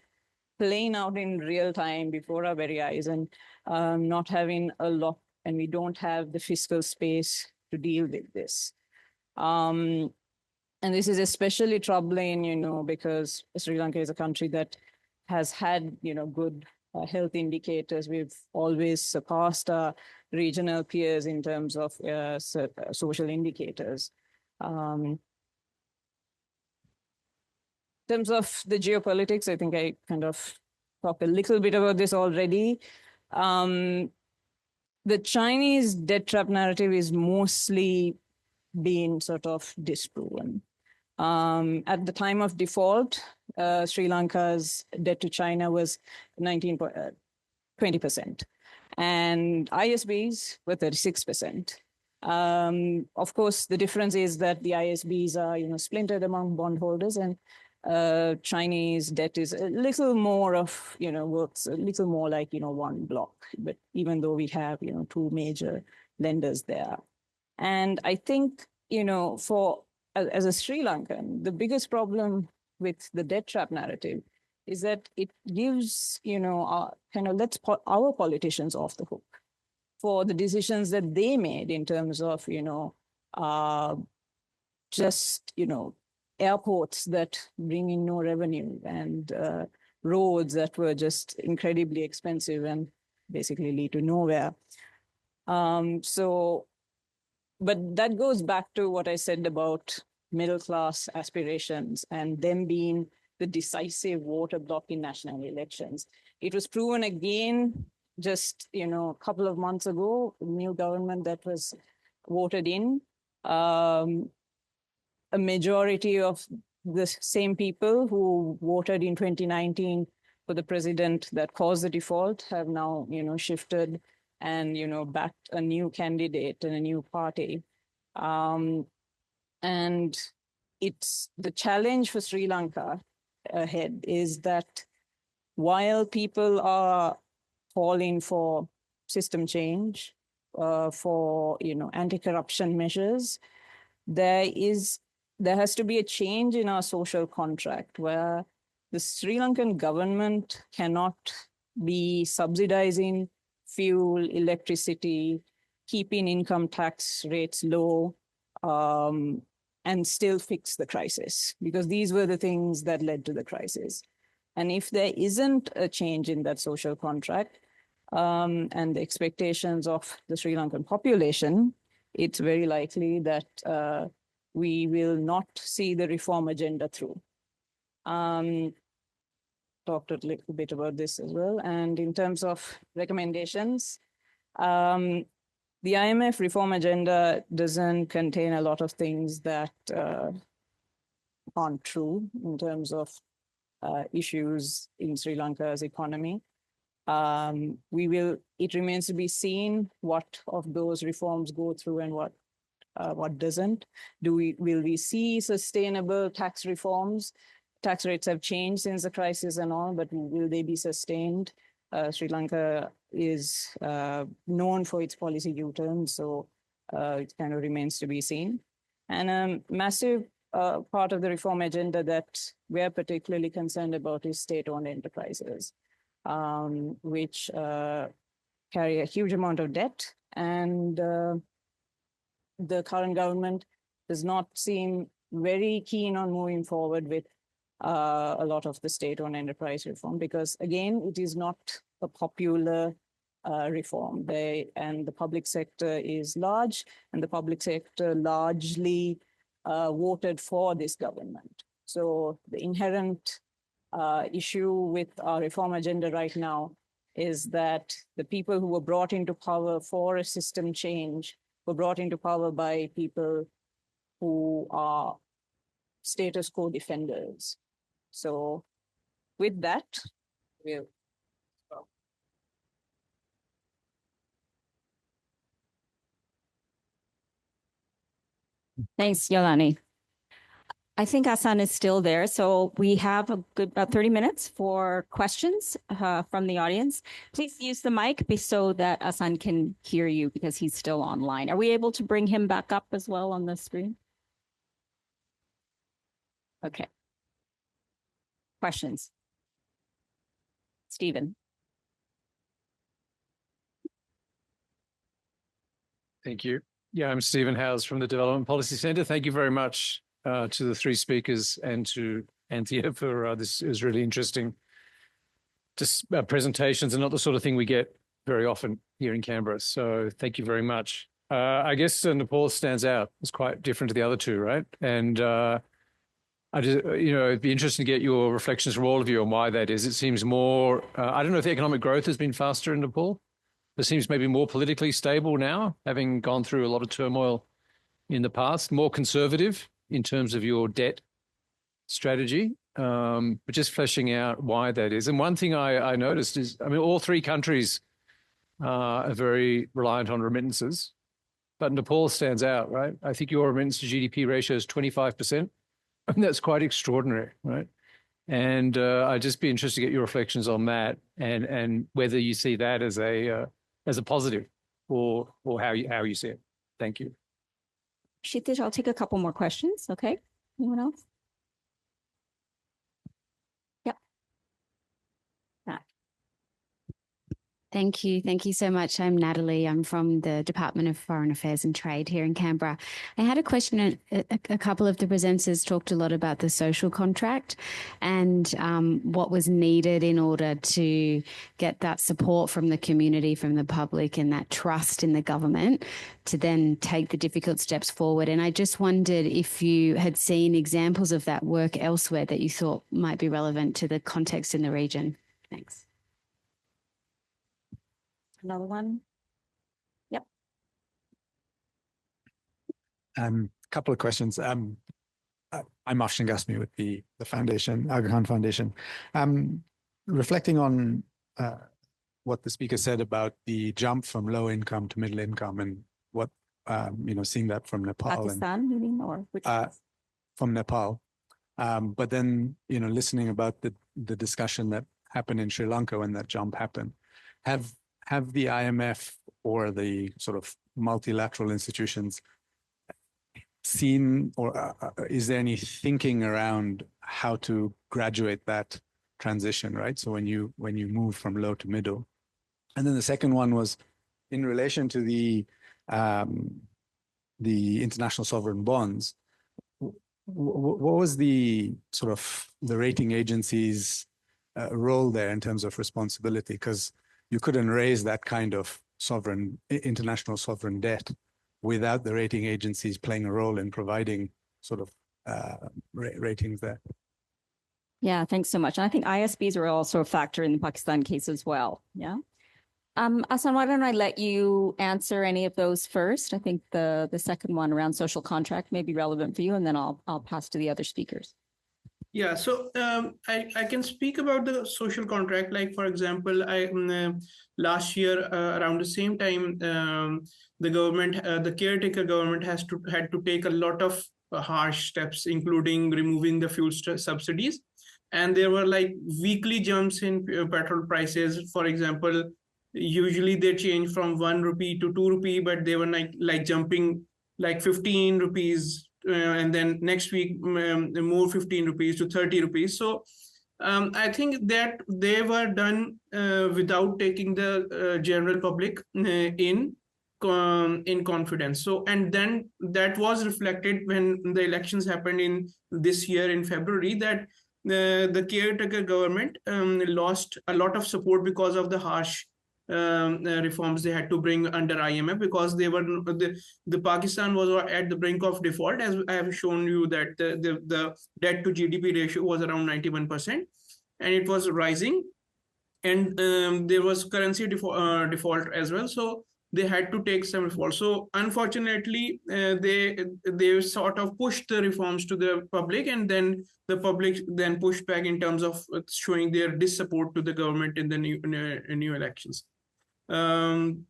playing out in real time before our very eyes, and not having a lot, and we don't have the fiscal space to deal with this. And this is especially troubling, because Sri Lanka is a country that has had, good health indicators. We've always surpassed our regional peers in terms of social indicators. In terms of the geopolitics, I think I kind of talked a little bit about this already. The Chinese debt trap narrative is mostly being sort of disproven. At the time of default, Sri Lanka's debt to China was 20%, and ISBs were 36%. Of course, the difference is that the ISBs are, splintered among bondholders, and Chinese debt is a little more of, works a little more like, one block. But even though we have, two major lenders there. And I think, as a Sri Lankan, the biggest problem with the debt trap narrative is that it gives, lets our politicians off the hook for the decisions that they made in terms of, just, airports that bring in no revenue, and roads that were just incredibly expensive and basically lead to nowhere. But that goes back to what I said about middle class aspirations and them being the decisive voter bloc in national elections. It was proven again just a couple of months ago, new government that was voted in. A majority of the same people who voted in 2019 for the president that caused the default have now, shifted and, backed a new candidate and a new party. And it's the challenge for Sri Lanka ahead is that while people are calling for system change, for, anti-corruption measures, there has to be a change in our social contract where the Sri Lankan government cannot be subsidizing fuel, electricity, keeping income tax rates low, and still fix the crisis, because these were the things that led to the crisis. And if there isn't a change in that social contract and the expectations of the Sri Lankan population, it's very likely that we will not see the reform agenda through. Talked a little bit about this as well. And in terms of recommendations, the IMF reform agenda doesn't contain a lot of things that aren't true in terms of issues in Sri Lanka's economy. It remains to be seen what of those reforms go through and what doesn't. Will we see sustainable tax reforms? Tax rates have changed since the crisis and all, but will they be sustained? Sri Lanka is known for its policy U-turn, so it kind of remains to be seen. And a massive part of the reform agenda that we're particularly concerned about is state-owned enterprises, which carry a huge amount of debt, and the current government does not seem very keen on moving forward with a lot of the state-owned enterprise reform, because again, it is not a popular reform. And the public sector is large, and the public sector largely voted for this government. So the inherent issue with our reform agenda right now is that the people who were brought into power for a system change were brought into power by people who are status quo defenders. So with that, we'll stop. Thanks, Yolani. I think Ahsan is still there, so we have a good about 30 minutes for questions from the audience. Please use the mic so that Ahsan can hear you, because he's still online. Are we able to bring him back up as well on the screen? Okay. Questions? Stephen. Thank you. Yeah, I'm Stephen Howes from the Development Policy Centre. Thank you very much to the three speakers and to Anthea for this is really interesting. Just presentations are not the sort of thing we get very often here in Canberra. So thank you very much. I guess Nepal stands out. It's quite different to the other two, right? And I just, it'd be interesting to get your reflections from all of you on why that is. It seems more, I don't know if the economic growth has been faster in Nepal. It seems maybe more politically stable now, having gone through a lot of turmoil in the past, more conservative in terms of your debt strategy, but just fleshing out why that is. And one thing I noticed is, all three countries are very reliant on remittances. but Nepal stands out, right? I think your remittance to GDP ratio is 25%. And that's quite extraordinary, right? And I'd just be interested to get your reflections on that, and whether you see that as a positive, or how you see it. Thank you. Kshitiz, I'll take a couple more questions. Okay. Anyone else? Yep. Thank you. Thank you so much. I'm Natalie. I'm from the Department of Foreign Affairs and Trade here in Canberra. I had a question. A couple of the presenters talked a lot about the social contract and what was needed in order to get that support from the community, from the public, and that trust in the government to then take the difficult steps forward. And I just wondered if you had seen examples of that work elsewhere that you thought might be relevant to the context in the region. Thanks. Another one. Yep. Couple of questions. I'm Afshan Gasmi with the foundation, Aga Khan Foundation. Reflecting on what the speaker said about the jump from low income to middle income, and what seeing that from Nepal. Pakistan, you mean, or which from Nepal. But then listening about the discussion that happened in Sri Lanka when that jump happened, have the IMF or the sort of multilateral institutions seen, or is there any thinking around how to graduate that transition, right? So when you move from low to middle. And then the second one was in relation to the international sovereign bonds. What was the sort of the rating agencies' role there in terms of responsibility? Because you couldn't raise that kind of international sovereign debt without the rating agencies playing a role in providing sort of ratings there. Yeah, thanks so much. And I think ISBs are also a factor in the Pakistan case as well. Yeah. Ahsan, why don't I let you answer any of those first? I think the second one around social contract may be relevant for you, and then I'll pass to the other speakers. Yeah, so I can speak about the social contract. Like, for example, last year around the same time, the government, the caretaker government, had to take a lot of harsh steps, including removing the fuel subsidies, and there were like weekly jumps in petrol prices. For example, usually they change from 1 rupee to 2 rupee, but they were like jumping like 15 rupees. And then next week, more 15 rupees to 30 rupees. So I think that they were done without taking the general public in confidence. So, and then that was reflected when the elections happened in this year in February, that the caretaker government lost a lot of support because of the harsh reforms they had to bring under IMF, because they were the Pakistan was at the brink of default, as I have shown you that the debt to GDP ratio was around 91%, and it was rising, and there was currency default as well. So they had to take some reforms. So unfortunately, they sort of pushed the reforms to the public, and then the public then pushed back in terms of showing their dissupport to the government in the new elections. And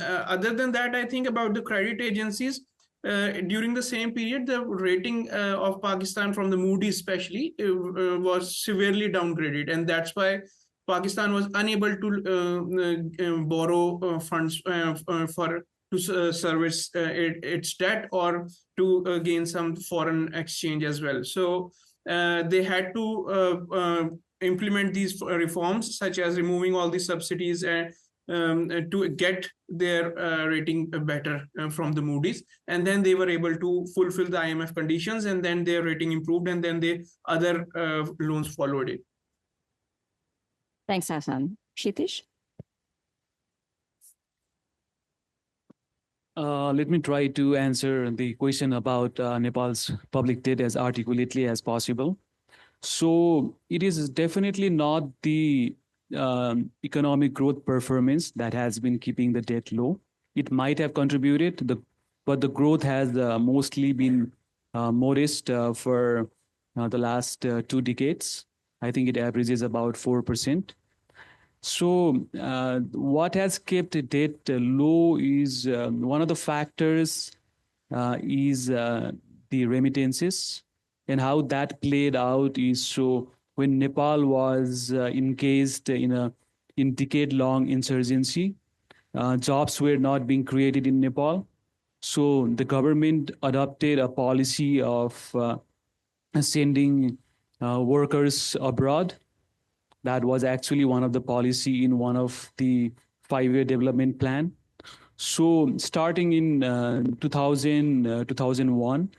other than that, I think about the credit agencies, during the same period, the rating of Pakistan from the Moody's especially was severely downgraded. And that's why Pakistan was unable to borrow funds to service its debt, or to gain some foreign exchange as well. So they had to implement these reforms, such as removing all the subsidies to get their rating better from the Moody's, and then they were able to fulfill the IMF conditions, and then their rating improved, and then the other loans followed it. Thanks, Ahsan. Kshitiz? Let me try to answer the question about Nepal's public debt as articulately as possible. So it is definitely not the economic growth performance that has been keeping the debt low. It might have contributed, but the growth has mostly been modest for the last 2 decades. I think it averages about 4%. So what has kept debt low is one of the factors is the remittances, and how that played out is, so when Nepal was engaged in decade-long insurgency, jobs were not being created in Nepal. So the government adopted a policy of sending workers abroad. That was actually one of the policy in one of the 5-year development plan. So starting in 2001,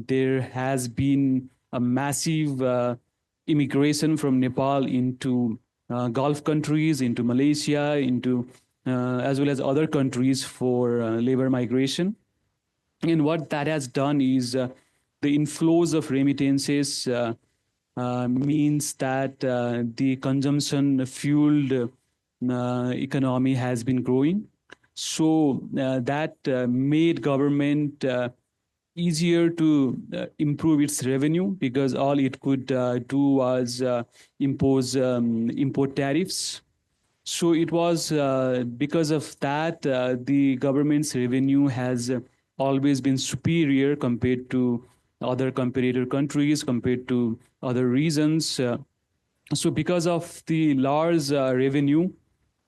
there has been a massive immigration from Nepal into Gulf countries, into Malaysia, into as well as other countries for labor migration. And what that has done is the inflows of remittances means that the consumption-fueled economy has been growing. So that made government easier to improve its revenue, because all it could do was impose import tariffs. So it was because of that, the government's revenue has always been superior compared to other competitor countries, compared to other regions. So because of the large revenue,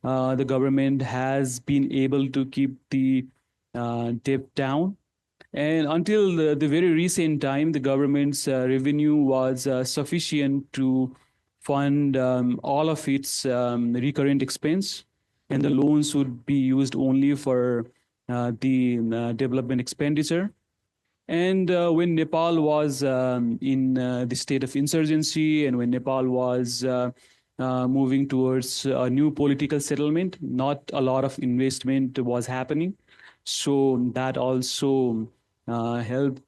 the government has been able to keep the debt down. And until the very recent time, the government's revenue was sufficient to fund all of its recurrent expense, and the loans would be used only for the development expenditure. And when Nepal was in the state of insurgency, and when Nepal was moving towards a new political settlement, not a lot of investment was happening. So that also helped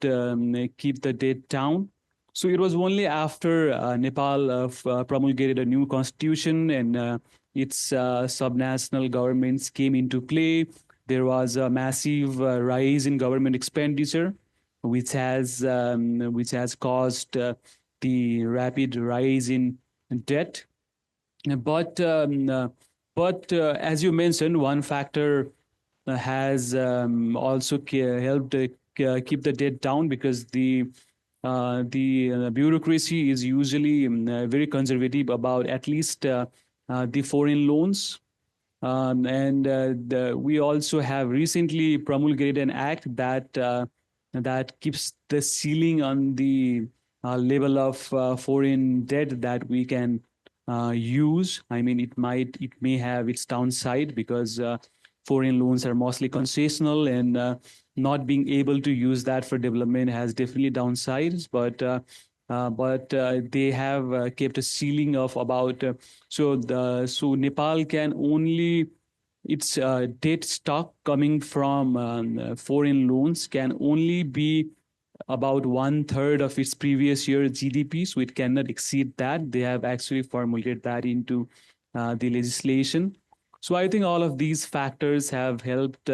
keep the debt down. So it was only after Nepal promulgated a new constitution and its subnational governments came into play, there was a massive rise in government expenditure, which has caused the rapid rise in debt. But as you mentioned, one factor has also helped keep the debt down, because the bureaucracy is usually very conservative about at least the foreign loans. We also have recently promulgated an act that keeps the ceiling on the level of foreign debt that we can use. I mean, it may have its downside, because foreign loans are mostly concessional, and not being able to use that for development has definitely downsides. But they have kept a ceiling of about so Nepal can only, its debt stock coming from foreign loans can only be about 1/3 of its previous year's GDP, so it cannot exceed that. They have actually formulated that into the legislation. So I think all of these factors have helped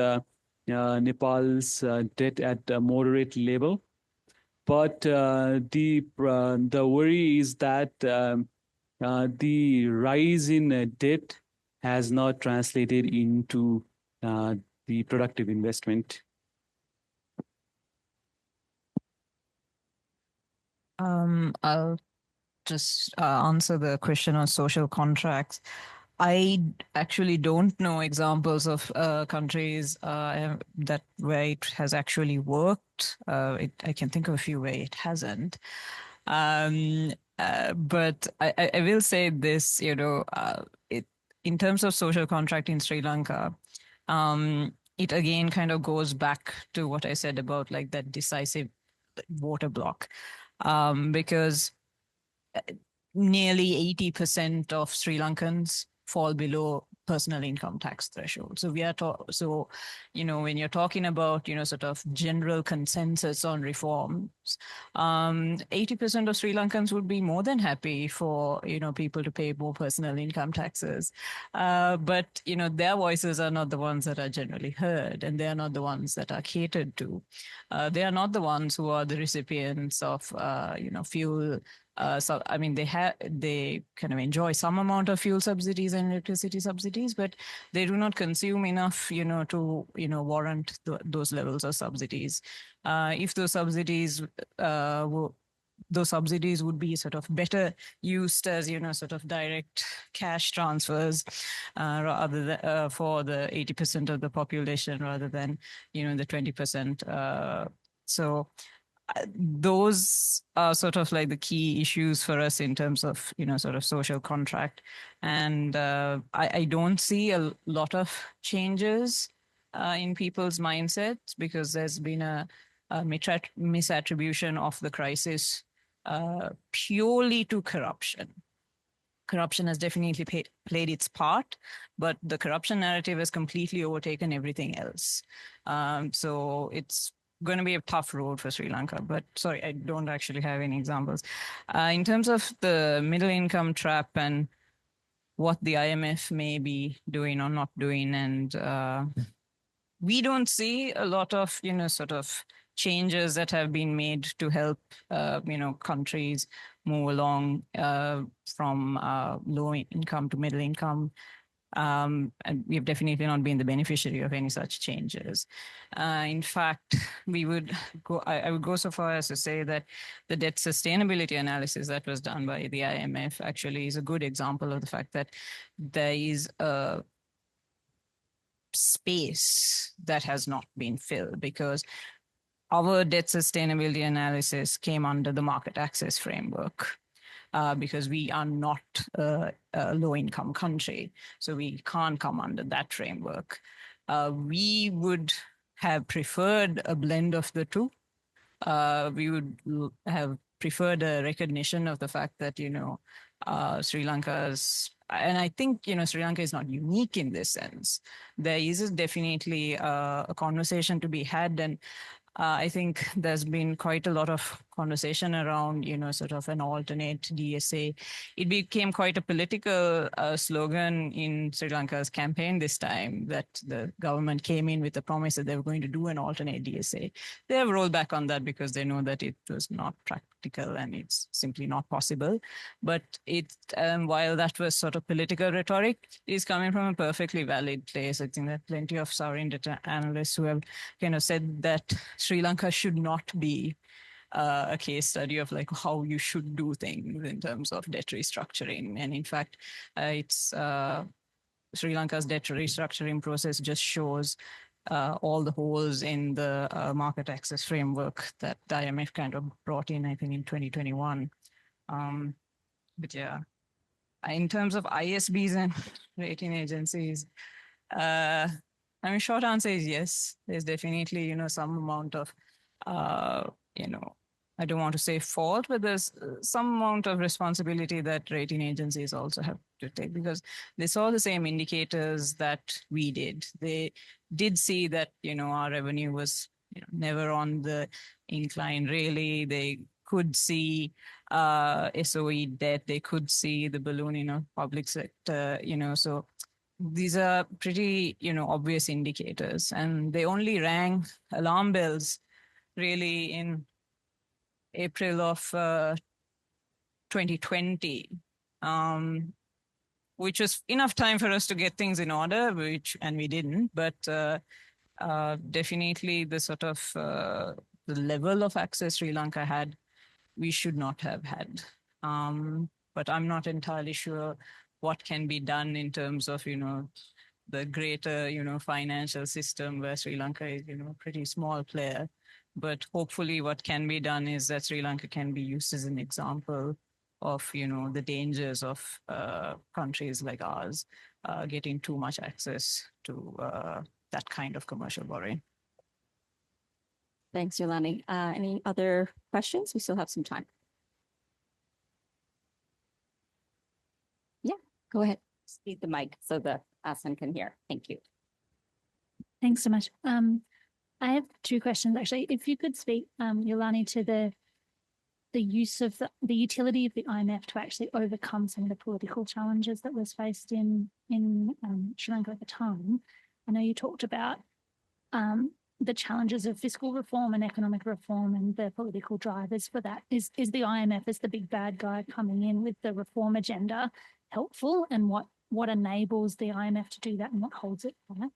Nepal's debt at a moderate level. But the worry is that the rise in debt has not translated into the productive investment. I'll just answer the question on social contracts. I actually don't know examples of countries that where it has actually worked. I can think of a few where it hasn't. But I will say this, in terms of social contract in Sri Lanka, it again kind of goes back to what I said about like that decisive voter block, because nearly 80% of Sri Lankans fall below personal income tax threshold. So when you're talking about, sort of general consensus on reforms, 80% of Sri Lankans would be more than happy for, people to pay more personal income taxes. But, their voices are not the ones that are generally heard, and they are not the ones that are catered to. They are not the ones who are the recipients of, fuel So I mean, they kind of enjoy some amount of fuel subsidies and electricity subsidies, but they do not consume enough, to warrant those levels of subsidies. If those subsidies would be sort of better used as sort of direct cash transfers rather than for the 80% of the population rather than the 20%. So those are sort of like the key issues for us in terms of sort of social contract, and I don't see a lot of changes in people's mindsets because there's been a misattribution of the crisis purely to corruption. Corruption has definitely played its part, but the corruption narrative has completely overtaken everything else. So it's going to be a tough road for Sri Lanka, but sorry, I don't actually have any examples. In terms of the middle income trap and what the IMF may be doing or not doing, and we don't see a lot of, sort of changes that have been made to help, countries move along from low income to middle income. And we've definitely not been the beneficiary of any such changes. In fact, I would go so far as to say that the debt sustainability analysis that was done by the IMF actually is a good example of the fact that there is a space that has not been filled because our debt sustainability analysis came under the market access framework. Because we are not a low-income country, so we can't come under that framework. We would have preferred a blend of the two. We would have preferred a recognition of the fact that, Sri Lanka's, and I think, Sri Lanka is not unique in this sense. There is definitely a conversation to be had, and I think there's been quite a lot of conversation around, sort of an alternate DSA. It became quite a political slogan in Sri Lanka's campaign this time that the government came in with the promise that they were going to do an alternate DSA. They have rolled back on that because they know that it was not practical and it's simply not possible. But while that was sort of political rhetoric, it is coming from a perfectly valid place. I think there are plenty of sovereign data analysts who have kind of said that Sri Lanka should not be a case study of like how you should do things in terms of debt restructuring. And in fact, it's Sri Lanka's debt restructuring process just shows all the holes in the market access framework that the IMF kind of brought in, I think, in 2021. But yeah, in terms of ISBs and rating agencies, I mean, short answer is yes. There's definitely, some amount of, I don't want to say fault, but there's some amount of responsibility that rating agencies also have to take because they saw the same indicators that we did. They did see that, our revenue was never on the incline really. They could see SOE debt. They could see the ballooning of public sector, so these are pretty, obvious indicators, and they only rang alarm bells really in April of 2020, which was enough time for us to get things in order, and we didn't. But definitely the sort of the level of access Sri Lanka had, we should not have had. But I'm not entirely sure what can be done in terms of, the greater, financial system where Sri Lanka is, a pretty small player. But hopefully what can be done is that Sri Lanka can be used as an example of, the dangers of countries like ours getting too much access to that kind of commercial borrowing. Thanks, Yolani. Any other questions? We still have some time. Yeah, go ahead. Speak the mic so that Ahsan can hear. Thank you. Thanks so much. I have two questions actually. If you could speak, Yolani, to the use of the utility of the IMF to actually overcome some of the political challenges that was faced in Sri Lanka at the time. I know you talked about the challenges of fiscal reform and economic reform and the political drivers for that? Is the IMF as the big bad guy coming in with the reform agenda helpful, and what enables the IMF to do that and what holds it back?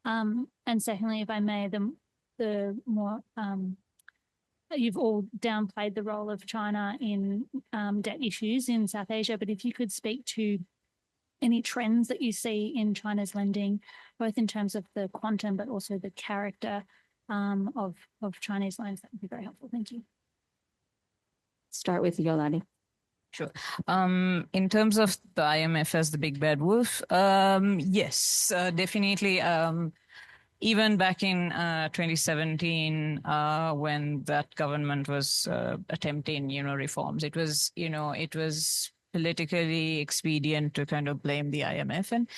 And secondly, if I may, the more you've all downplayed the role of China in debt issues in South Asia, but if you could speak to any trends that you see in China's lending, both in terms of the quantum, but also the character of Chinese loans, that would be very helpful. Thank you. Start with Yolani. Sure. In terms of the IMF as the big bad wolf, yes, definitely. Even back in 2017, when that government was attempting, reforms, it was politically expedient to kind of blame the IMF. And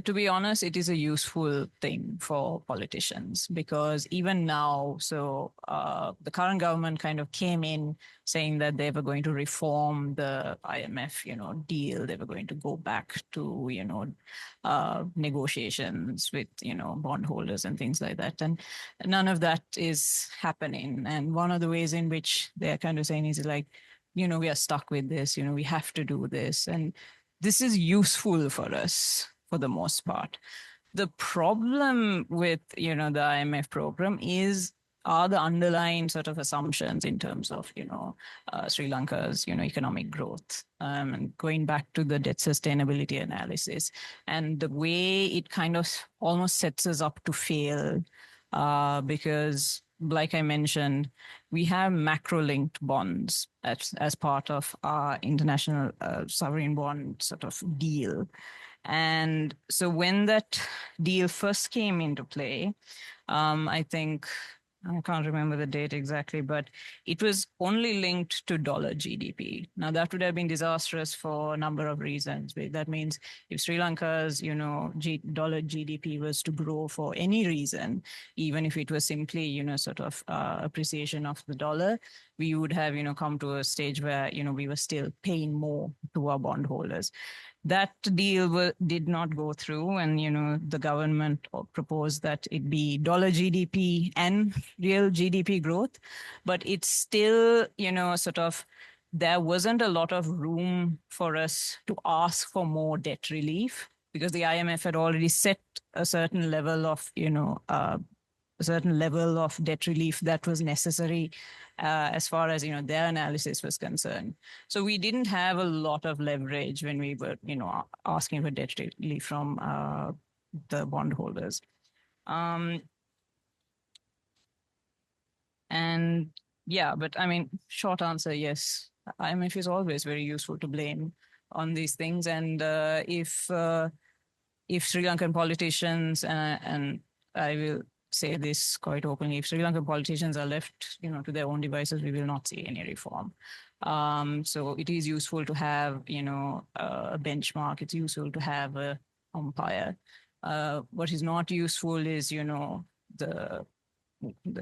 to be honest, it is a useful thing for politicians, because even now, the current government kind of came in saying that they were going to reform the IMF, deal. They were going to go back to, negotiations with, bondholders and things like that. And none of that is happening. And one of the ways in which they're kind of saying is like, we are stuck with this, we have to do this. And this is useful for us for the most part. The problem with, the IMF program are the underlying sort of assumptions in terms of, Sri Lanka's, economic growth, and going back to the debt sustainability analysis and the way it kind of almost sets us up to fail, because like I mentioned, we have macro-linked bonds as part of our international sovereign bond sort of deal. And so when that deal first came into play, I think, I can't remember the date exactly, but it was only linked to dollar GDP. Now, that would have been disastrous for a number of reasons. That means if Sri Lanka's, dollar GDP was to grow for any reason, even if it was simply, sort of appreciation of the dollar, we would have, come to a stage where, we were still paying more to our bondholders. That deal did not go through, and the government proposed that it be dollar GDP and real GDP growth, but it's still, sort of, there wasn't a lot of room for us to ask for more debt relief, because the IMF had already set a certain level of, debt relief that was necessary as far as, their analysis was concerned. So we didn't have a lot of leverage when we were, asking for debt relief from the bondholders. And yeah, but I mean, short answer, yes. IMF is always very useful to blame on these things. And if Sri Lankan politicians, and I will say this quite openly, if Sri Lankan politicians are left, to their own devices, we will not see any reform. So it is useful to have, a benchmark. It's useful to have a umpire. What is not useful is, the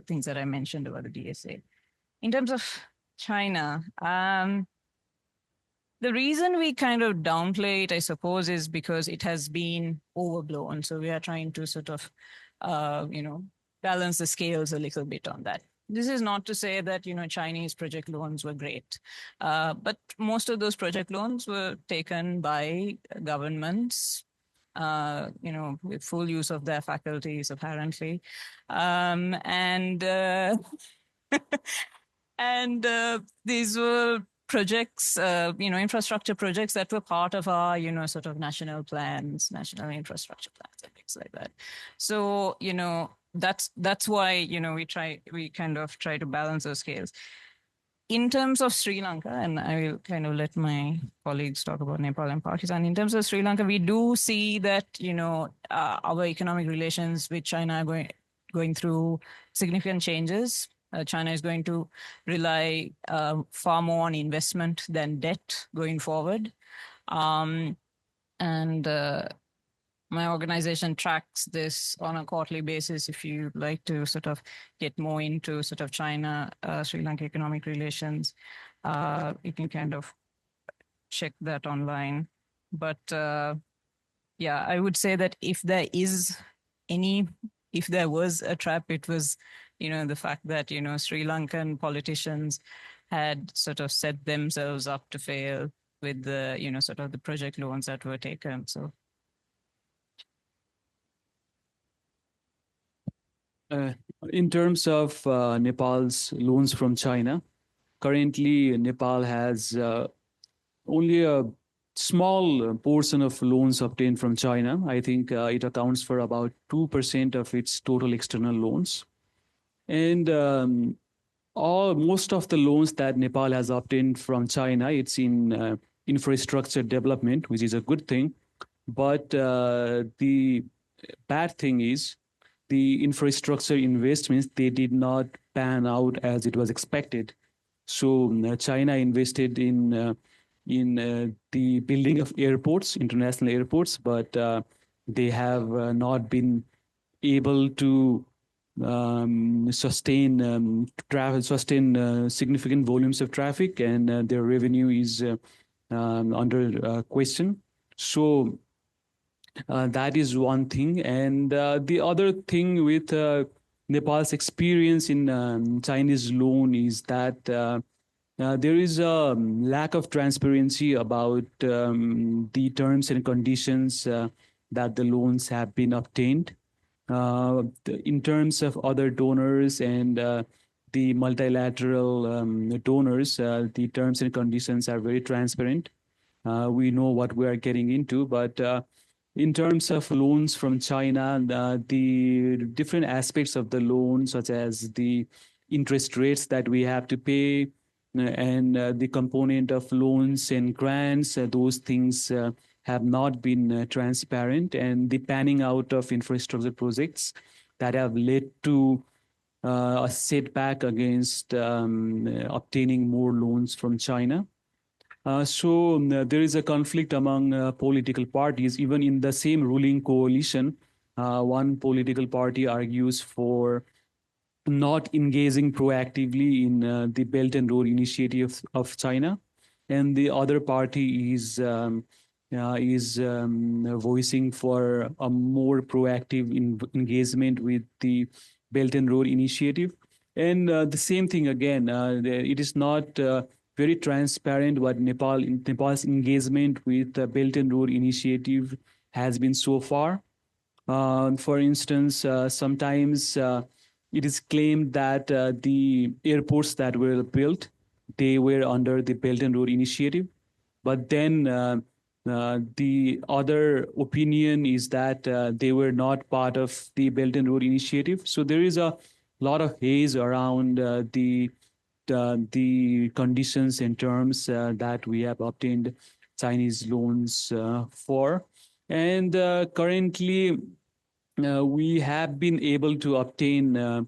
things that I mentioned about the DSA. In terms of China, the reason we kind of downplay it, I suppose, is because it has been overblown. So we are trying to sort of balance the scales a little bit on that. This is not to say that, Chinese project loans were great, but most of those project loans were taken by governments, with full use of their faculties, apparently. And these were projects, infrastructure projects that were part of our, sort of national plans, national infrastructure plans and things like that. So, that's why, we kind of try to balance those scales. In terms of Sri Lanka, and I will kind of let my colleagues talk about Nepal and Pakistan. In terms of Sri Lanka, we do see that, our economic relations with China are going through significant changes. China is going to rely far more on investment than debt going forward. My organization tracks this on a quarterly basis. If you like to sort of get more into sort of China, Sri Lanka economic relations, you can kind of check that online. But yeah, I would say that if there is any if there was a trap, it was, the fact that, Sri Lankan politicians had sort of set themselves up to fail with the, sort of the project loans that were taken. So. In terms of Nepal's loans from China, currently Nepal has only a small portion of loans obtained from China. I think it accounts for about 2% of its total external loans. And most of the loans that Nepal has obtained from China, it's in infrastructure development, which is a good thing. But the bad thing is the infrastructure investments, they did not pan out as it was expected. So China invested in the building of airports, international airports, but they have not been able to sustain significant volumes of traffic, and their revenue is under question. So that is one thing. And the other thing with Nepal's experience in Chinese loan is that there is a lack of transparency about the terms and conditions that the loans have been obtained. In terms of other donors and the multilateral donors, the terms and conditions are very transparent. We know what we are getting into, but in terms of loans from China, the different aspects of the loan, such as the interest rates that we have to pay, and the component of loans and grants, those things have not been transparent, and the panning out of infrastructure projects that have led to a setback against obtaining more loans from China. So there is a conflict among political parties, even in the same ruling coalition. One political party argues for not engaging proactively in the Belt and Road Initiative of China, and the other party is voicing for a more proactive engagement with the Belt and Road Initiative. And the same thing again, it is not very transparent what Nepal's engagement with the Belt and Road Initiative has been so far. For instance, sometimes it is claimed that the airports that were built, they were under the Belt and Road Initiative. But then the other opinion is that they were not part of the Belt and Road Initiative. So there is a lot of haze around the conditions and terms that we have obtained Chinese loans for. And currently, we have been able to obtain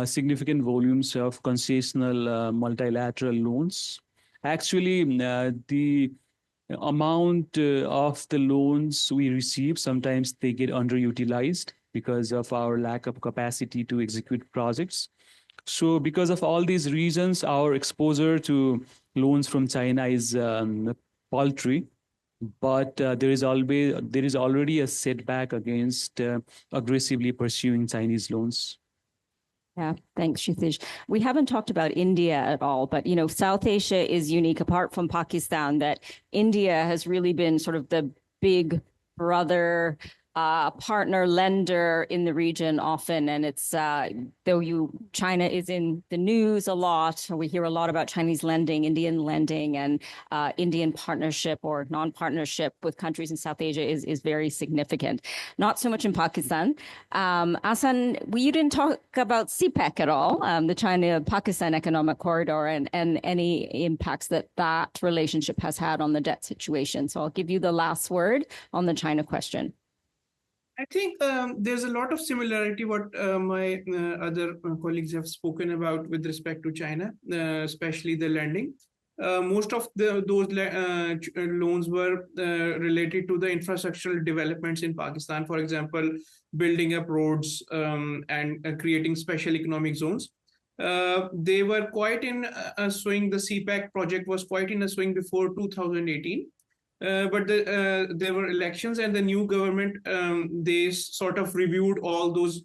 significant volumes of concessional multilateral loans. Actually, the amount of the loans we receive, sometimes they get underutilized because of our lack of capacity to execute projects. So because of all these reasons, our exposure to loans from China is paltry. But there is already a setback against aggressively pursuing Chinese loans. Yeah, thanks, Kshitiz. We haven't talked about India at all, but South Asia is unique, apart from Pakistan, that India has really been sort of the big brother partner lender in the region often. And it's China is in the news a lot. We hear a lot about Chinese lending, Indian lending, and Indian partnership or non-partnership with countries in South Asia is very significant. Not so much in Pakistan. Ahsan, you didn't talk about CPEC at all, the China-Pakistan Economic Corridor, and any impacts that relationship has had on the debt situation. So I'll give you the last word on the China question. I think there's a lot of similarity what my other colleagues have spoken about with respect to China, especially the lending. Most of those loans were related to the infrastructural developments in Pakistan, for example, building up roads and creating special economic zones. They were quite in a swing. The CPEC project was quite in a swing before 2018. But there were elections, and the new government, they sort of reviewed all those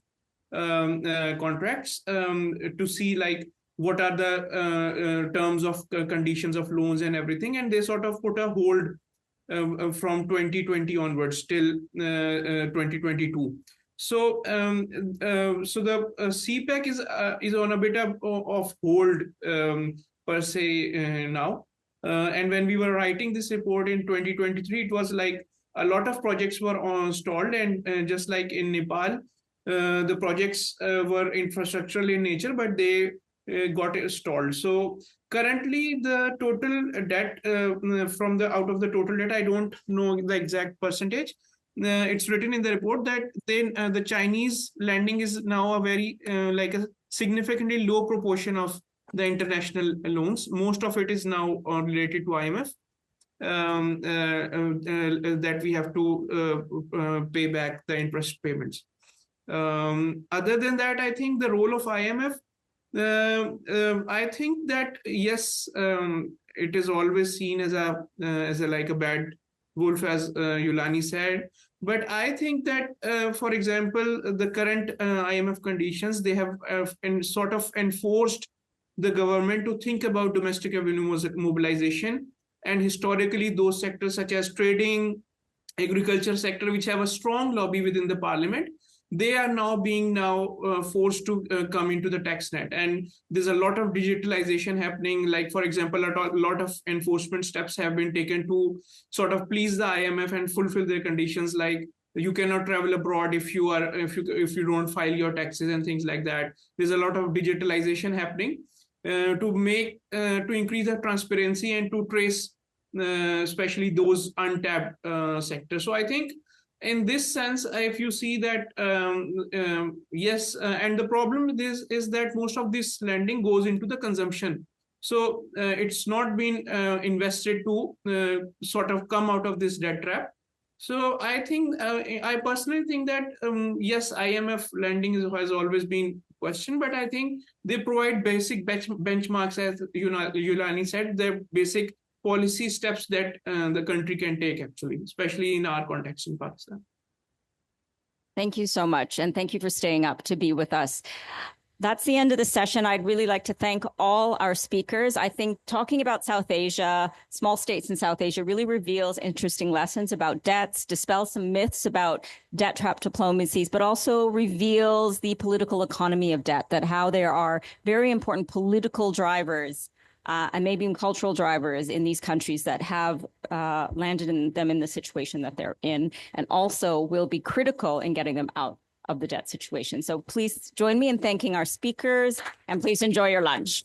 contracts to see like what are the terms of conditions of loans and everything, and they sort of put a hold from 2020 onwards till 2022. So so the CPEC is on a bit of hold per se now. And when we were writing this report in 2023, it was like a lot of projects were stalled, and just like in Nepal, the projects were infrastructural in nature, but they got stalled. So currently, the total debt from the out of the total debt, I don't know the exact percentage. It's written in the report that the Chinese lending is now a very like a significantly low proportion of the international loans. Most of it is now related to IMF. That we have to pay back the interest payments. Other than that, I think the role of IMF, I think that yes, it is always seen as a like a bad wolf, as Yolani said. But I think that, for example, the current IMF conditions, they have sort of enforced the government to think about domestic revenue mobilization. And historically, those sectors such as trading, agriculture sector, which have a strong lobby within the parliament, they are now being forced to come into the tax net. And there's a lot of digitalization happening. Like, for example, a lot of enforcement steps have been taken to sort of please the IMF and fulfill their conditions. Like, you cannot travel abroad if you don't file your taxes and things like that. There's a lot of digitalization happening to increase the transparency and to trace especially those untapped sectors. So I think in this sense, if you see that, yes, and the problem with this is that most of this lending goes into the consumption. So it's not been invested to sort of come out of this debt trap. So I think, I personally think that, yes, IMF lending has always been questioned, but I think they provide basic benchmarks, as Yolani said, the basic policy steps that the country can take, actually, especially in our context in Pakistan. Thank you so much. And thank you for staying up to be with us. That's the end of the session. I'd really like to thank all our speakers. I think talking about South Asia, small states in South Asia, really reveals interesting lessons about debts, dispels some myths about debt trap diplomacies, but also reveals the political economy of debt, that how there are very important political drivers and maybe even cultural drivers in these countries that have landed them in the situation that they're in, and also will be critical in getting them out of the debt situation. So please join me in thanking our speakers, and please enjoy your lunch.